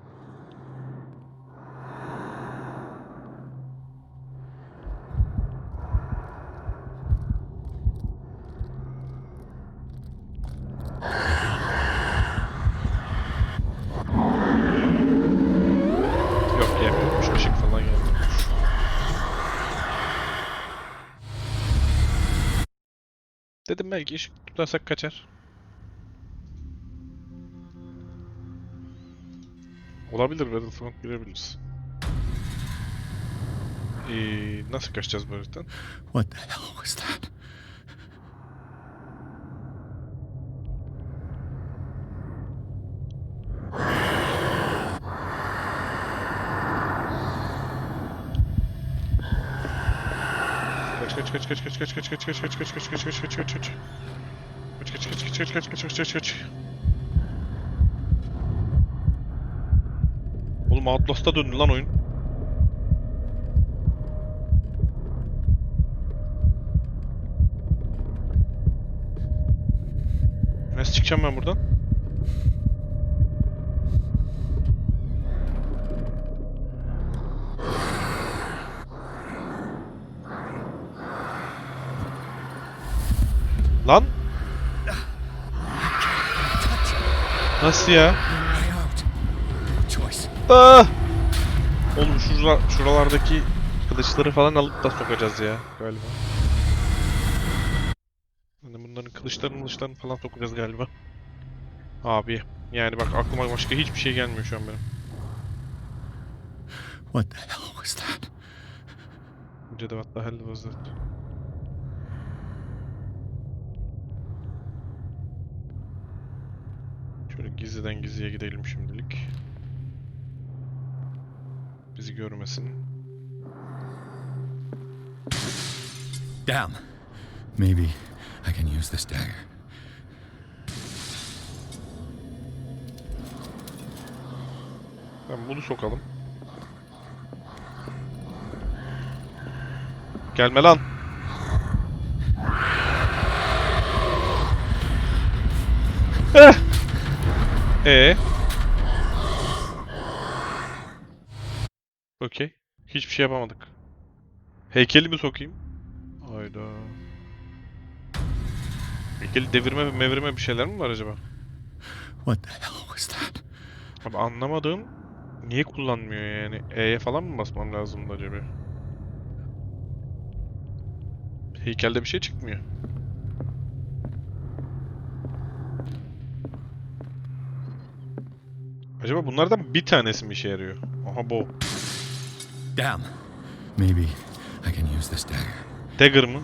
Yok, yemiyormuş. Işık falan yemiyormuş. Dedim belki ışık tutarsak kaçar. Olabilir, Battlefront girebiliriz. Nasıl kaçacağız bu heriften? What the hell was that? Oğlum Outlast'a döndü lan oyun. Nasıl çıkacağım ben buradan? Lan? Nasıl ya? Ah! Oğlum şuralardaki kılıçları falan alıp da sokacağız ya galiba. Yani bunların kılıçlarını falan sokacağız galiba. Abi yani bak aklıma başka hiçbir şey gelmiyor şu an benim. What the hell was that? What the hell was that? Şöyle gizliden gizliye gidelim şimdilik. Bizi görmesin. Damn. Maybe I can use this dagger. Tamam bunu sokalım. Gelme lan. Okey. Hiçbir şey yapamadık. Heykeli mi sokayım? Hayda. Heykeli devirme ve mevirme bir şeyler mi var acaba? What the hell was that? Abi anlamadığım niye kullanmıyor yani? E'ye falan mı basmam lazımdı acaba? Heykelde bir şey çıkmıyor. Acaba bunlardan bir tanesi mi işe yarıyor? Aha bu. Damn. Maybe I can use this dagger. Dagger mı?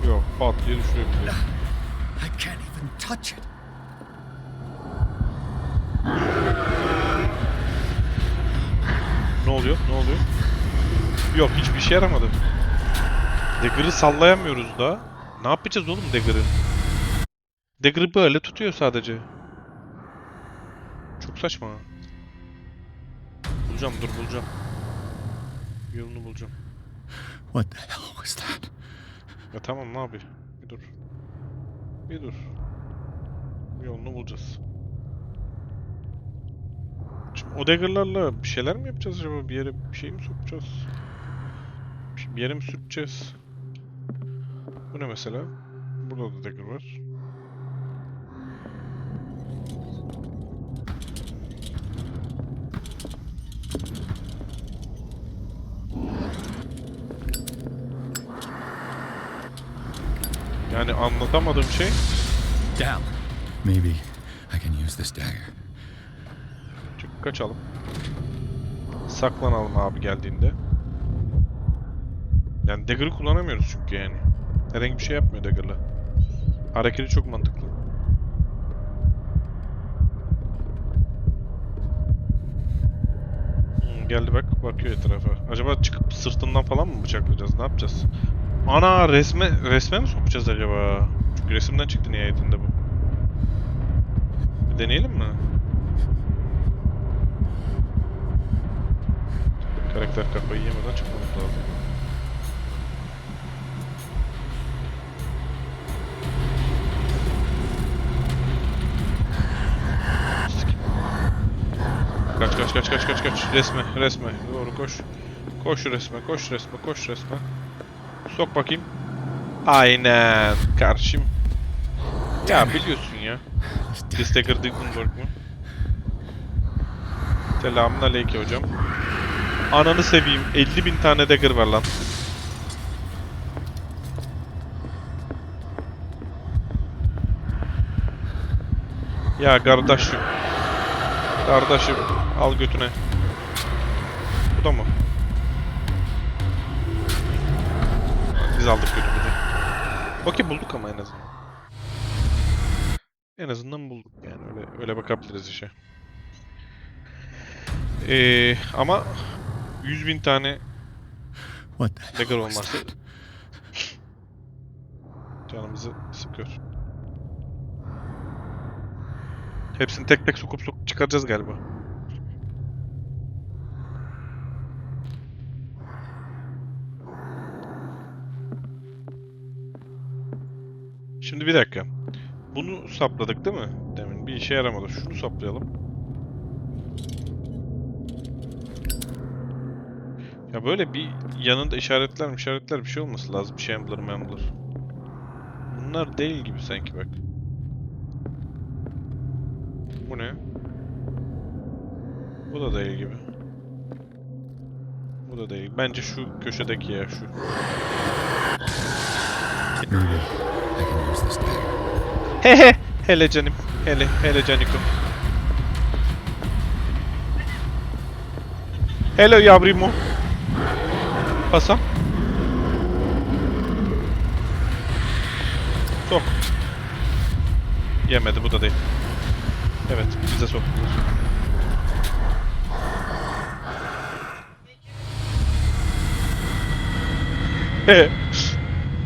Yok, pat diye düşürebiliyor. I can't even touch it. Ne oluyor? Ne oluyor? Yok, hiçbir şey yaramadı. Dagger'ı sallayamıyoruz da. Ne yapacağız oğlum Dagger'ı? Dagger'ı böyle tutuyor sadece. Çok saçma. Bulacağım, dur bulacağım. Yolunu bulacağım. What the hell was that? Ya tamam abi. Bir dur. Bir dur. Yolunu bulacağız. Şimdi o dagger'larla bir şeyler mi yapacağız acaba? Bir yere bir şey mi sokacağız? Bir yere mi sürteceğiz? Bu ne mesela? Burada da dagger var. Yani anlatamadığım şey. Damn. Maybe I can use this dagger. Çık kaçalım. Saklanalım abi geldiğinde. Yani dagger'ı kullanamıyoruz çünkü yani. Herhangi bir şey yapmıyor dagger'la. Hareketi çok mantıklı. Geldi bak, bakıyor etrafa. Acaba çıkıp sırtından falan mı bıçaklayacağız? Ne yapacağız? Ana resme mi sokacağız acaba? Çünkü resimden çıktı nihayetinde bu. Bir deneyelim mi? Karakter kafayı yemeden çıkmamız lazım. Kaç. Resme. Doğru koş. Koş resme. Sok bakayım. Aynen. Karşım. Ya biliyorsun ya. This dagger didn't work mu? Selamünaleyküm hocam. Ananı seveyim. 50.000 tane dagger var lan. Ya kardeşim. Al götüne. Bu da mı? Biz aldık götümüzü. Okey bulduk ama en azından. En azından bulduk yani öyle bakabiliriz işe. Ama 100.000 tane What the dagger hell was olması that? canımızı sıkıyor. Hepsini tek tek sokup çıkaracağız galiba. Şimdi bir dakika. Bunu sapladık değil mi? Demin bir işe yaramadı. Şunu saplayalım. Ya böyle bir yanında işaretler bir şey olması lazım. Shambler. Bunlar değil gibi sanki bak. Bu ne? Bu da değil gibi. Bu da değil. Bence şu köşedeki ya şu. Maybe I can use this dagger. Hehe. Hele canım. Hele canikum. Hello yavrimo. Pasam. Sok. Yemedi bu da değil. Evet bize soktular.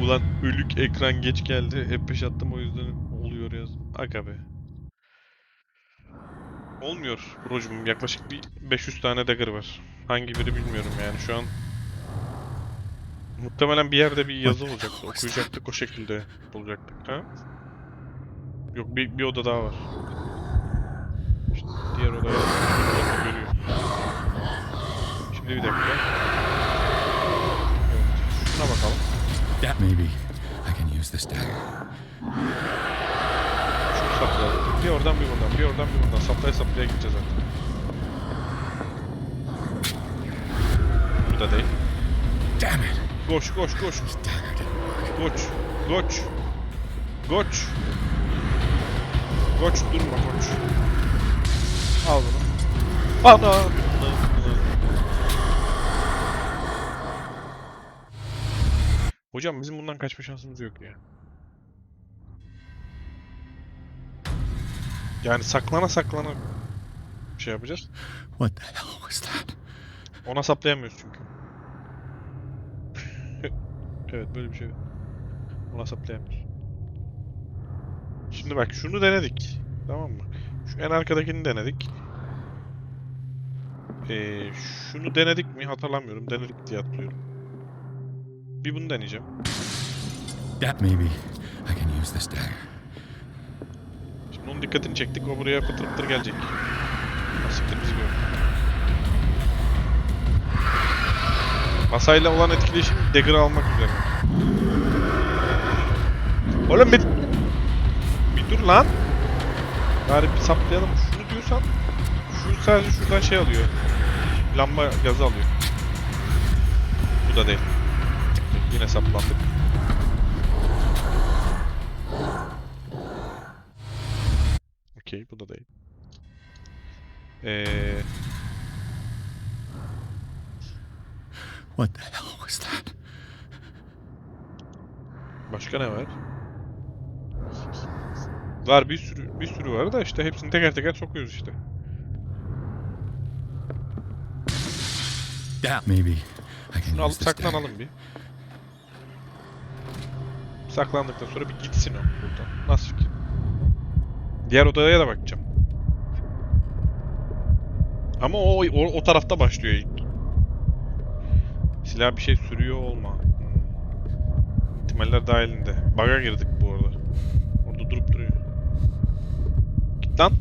Ulan ölük ekran geç geldi. F5 attım o yüzden oluyor yazdım. Aga be. Olmuyor brocum. Yaklaşık bir 500 tane dagger var. Hangi biri bilmiyorum yani şu an. Muhtemelen bir yerde bir yazı olacaktı. Okuyacaktık o şekilde bulacaktık. Ha? Yok bir oda daha var. İşte diğer odaya görüyor. Şimdi bir dakika. Evet. Şuna bakalım. Maybe I can use this dagger. Şunu saplayalım. Bir oradan bir buradan. Bir oradan bir buradan. Saplaya gideceğiz zaten. Burada değil. Damn it! Koş. This dagger didn't work. Koç. Koç durma koç. Al bunu. Ana. Hocam bizim bundan kaçma şansımız yok ya. Yani saklana şey yapacağız. What the hell was that? Ona saplayamıyoruz çünkü. Evet böyle bir şey. Ona saplayamıyoruz. Şimdi bak şunu denedik. Tamam mı? Şu en arkadakini denedik. Şunu denedik mi? Hatırlamıyorum. Denedik diye hatırlıyorum. Bir bunu deneyeceğim. Maybe I can use this dagger. Şimdi onun dikkatini çektik. O buraya pıtır pıtır gelecek. Asiktir bizi görüyor. Masayla olan etkileşim dagger'ı almak üzere. Oğlum bir dur lan. Bari bir saplayalım. Şunu diyorsan şu sadece şuradan şey alıyor. Lamba gazı alıyor. Bu da değil. Yine saplandık. Okey, bu da değil. What the hell was that? Başka ne var? Var bir sürü var da işte hepsini teker teker sokuyoruz işte. Maybe I can Şunu alıp use this dagger. saklanalım bir. Saklandıktan sonra bir gitsin o buradan. Nasıl fikir? Diğer odaya da bakacağım. Ama o tarafta başlıyor ilk. Silah bir şey sürüyor olma. İhtimaller dahilinde. Bug'a girdik bu arada. Orada durup duruyor. Git lan.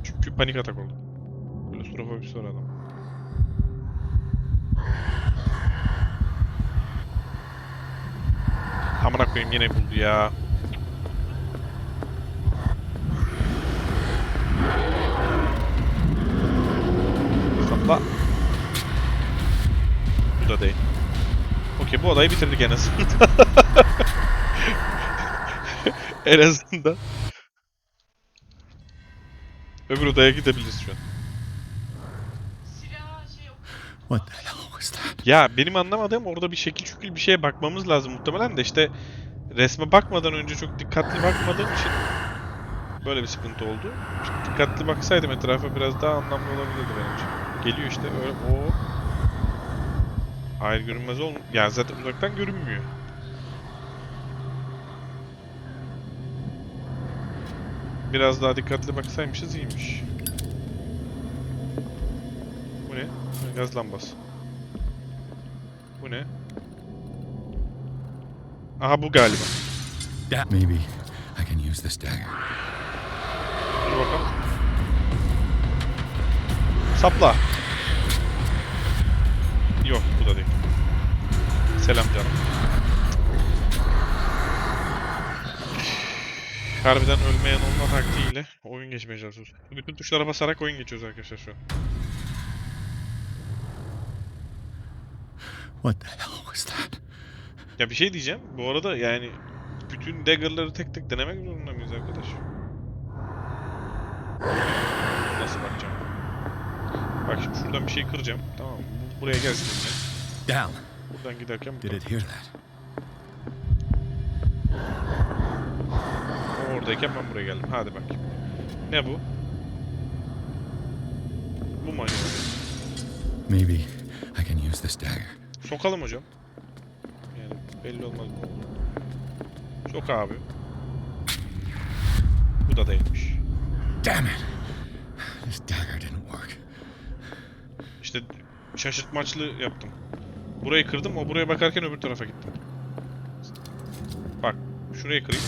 Çünkü panik atak oldu. Klostrofobisi var adam. Amına koyayım yine buldu ya. Sapla. Bu da değil. Okey bu odayı bitirdik en azından. En azından. Öbür odaya gidebiliriz şu an. What the hell was that? Ya benim anlamadığım orada bir şekil şükül bir şeye bakmamız lazım muhtemelen de işte resme bakmadan önce çok dikkatli bakmadığım için böyle bir sıkıntı oldu. Dikkatli baksaydım etrafa biraz daha anlamlı olabilirdi benim için. Geliyor işte öyle o. Hayır görünmez olmuyor. Yani zaten uzaktan görünmüyor. Biraz daha dikkatli baksaymışız iyiymiş. Bu ne? Gaz lambası. Bu ne? Aha bu galiba. Maybe I can use this dagger. Dur bakalım. Sapla. Yok bu da değil. Selam canım. Harbiden ölmeyen olma taktiğiyle oyun geçmeye çalışıyoruz. Bütün tuşlara basarak oyun geçiyoruz arkadaşlar şu an. What the hell was that? Ya bir şey diyeceğim. Bu arada yani bütün dagger'ları tek tek denemek zorunda mıyız arkadaş? Nasıl bakacağım? Bak şimdi şuradan bir şey kıracağım. Tamam mı? Buraya gelsin yine. Down. Buradan giderken Did it hear that? o oradayken ben buraya geldim. Hadi bakayım. Ne bu? Bu mu acaba? Maybe I can use this dagger. Sokalım hocam. Yani belli olmaz mı? Sok abi. Bu da değilmiş. Damn it! This dagger didn't work. İşte şaşırtmaçlı yaptım. Burayı kırdım, o buraya bakarken öbür tarafa gittim. Bak, şurayı kırayım.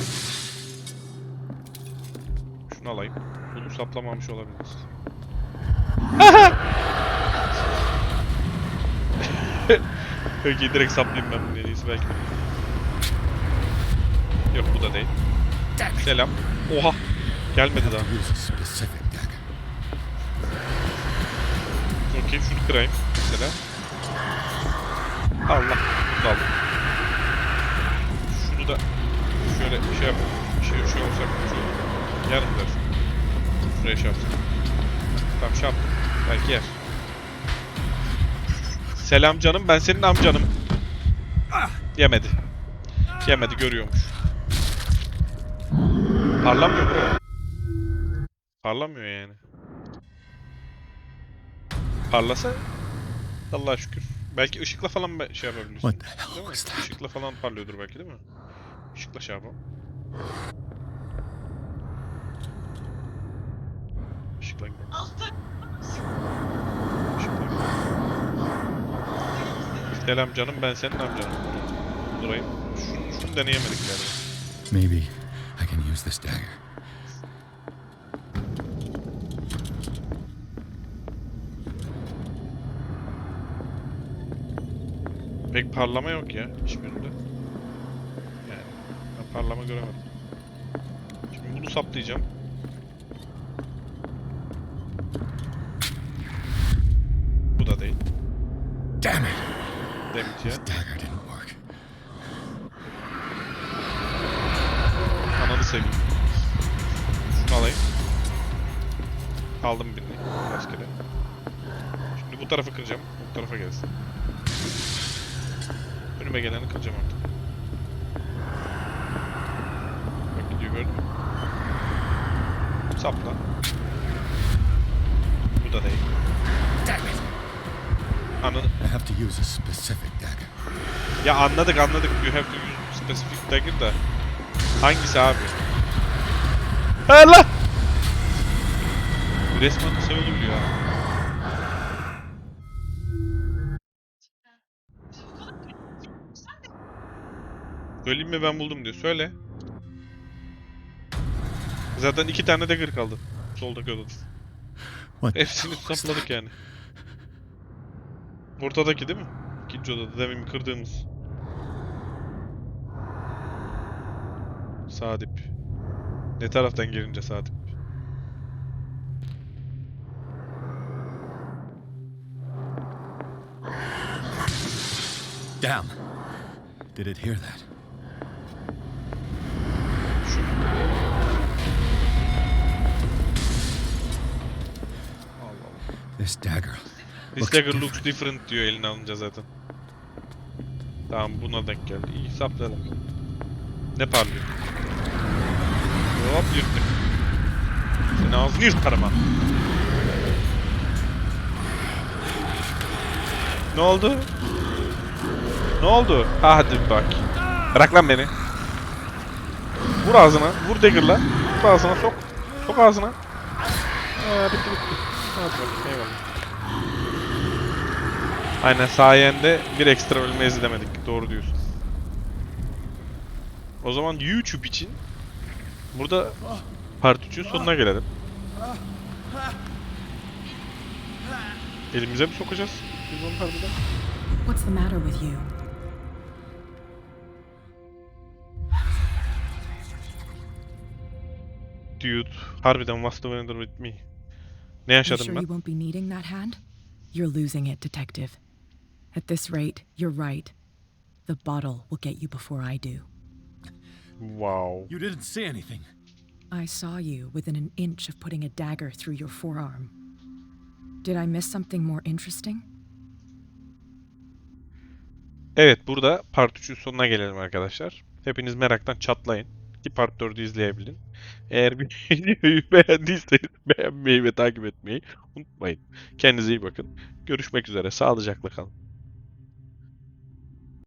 Şunu alayım. Bunu saplamamış olabiliriz. Peki direkt saplayayım ben bunu en iyisi belki. Yok bu da değil. Selam. Oha. Gelmedi daha. Use a specific dagger. Okey şunu kırayım mesela. Allah. Bunu da aldım. Şunu da şöyle şey yap. Şey olsak yarım der. Şuraya şey yapsın. Tamam şey yaptım. Belki yer. Selam canım ben senin amcanım. Yemedi. Yemedi görüyormuş. Parlamıyor bro. Parlamıyor yani. Parlasa Allah'a şükür. Belki ışıkla falan şey yapabilirsin. What the hell Değil mi? was that? Işıkla falan parlıyordur belki değil mi? Işıkla şey yapalım. Işıkla gidelim. Işıkla gidelim. Selam canım ben senin amcanım. Durayım. Şunu deneyemedik galiba. Maybe I can use this dagger. Pek parlama yok ya hiçbirinde. Yani ben parlama göremedim. Şimdi bunu saplayacağım. Bu da değil. Damn it! Demit This ya. dagger didn't work. Ananı seveyim. Şunu alayım. Aldım birini. Rastgele. Şimdi bu tarafı kıracağım. Bu tarafa gelsin. Önüme geleni kıracağım artık. Bak gidiyor gördün mü? Sapla. Bu da değil. Ananı... I have to use a specific dagger. Ya anladık. You have to use specific dagger da. Hangisi abi? Allah! Resmen kısa yolu biliyor ha. Söyleyeyim mi ben buldum diyor. Söyle. Zaten 2 tane dagger kaldı. Soldaki odada. What the Hepsini hell was sapladık that? yani. Ortadaki değil mi? İkinci odada demin kırdığımız. Sağ dip. Ne taraftan gelince sağ dip? Damn! Did it hear that? Şu. Allah Allah. This dagger. This dagger looks different diyor elini alınca zaten. Tamam buna denk geldi. İyi saplayalım. Ne parlıyor? Hop yırttık. Senin ağzını yırtarım ha. Ne oldu? Ne oldu? Ha hadi bak. Bırak lan beni. Vur ağzına. Vur dagger'la. Vur ağzına sok. Sok ağzına. Bitti bitti. Hadi bak. Eyvallah. Aynen sayende bir ekstra bölümü izlemedik. Doğru diyorsun. O zaman YouTube için burada Part 3'ün sonuna gelelim. Elimize mi sokacağız? Biz onu harbiden. What's the matter with you? Dude, harbiden what's the matter with me? Ne You yaşadım sure ben? you won't be needing that hand? You're losing it, detective. At this rate, you're right. The bottle will get you before I do. Wow. You didn't see anything. I saw you within an inch of putting a dagger through your forearm. Did I miss something more interesting? Evet, burada Part 3'ün sonuna gelelim arkadaşlar. Hepiniz meraktan çatlayın ki Part 4'ü izleyebilin. Eğer bir videoyu beğendiyseniz beğenmeyi ve takip etmeyi unutmayın. Kendinize iyi bakın. Görüşmek üzere. Sağlıcakla kalın.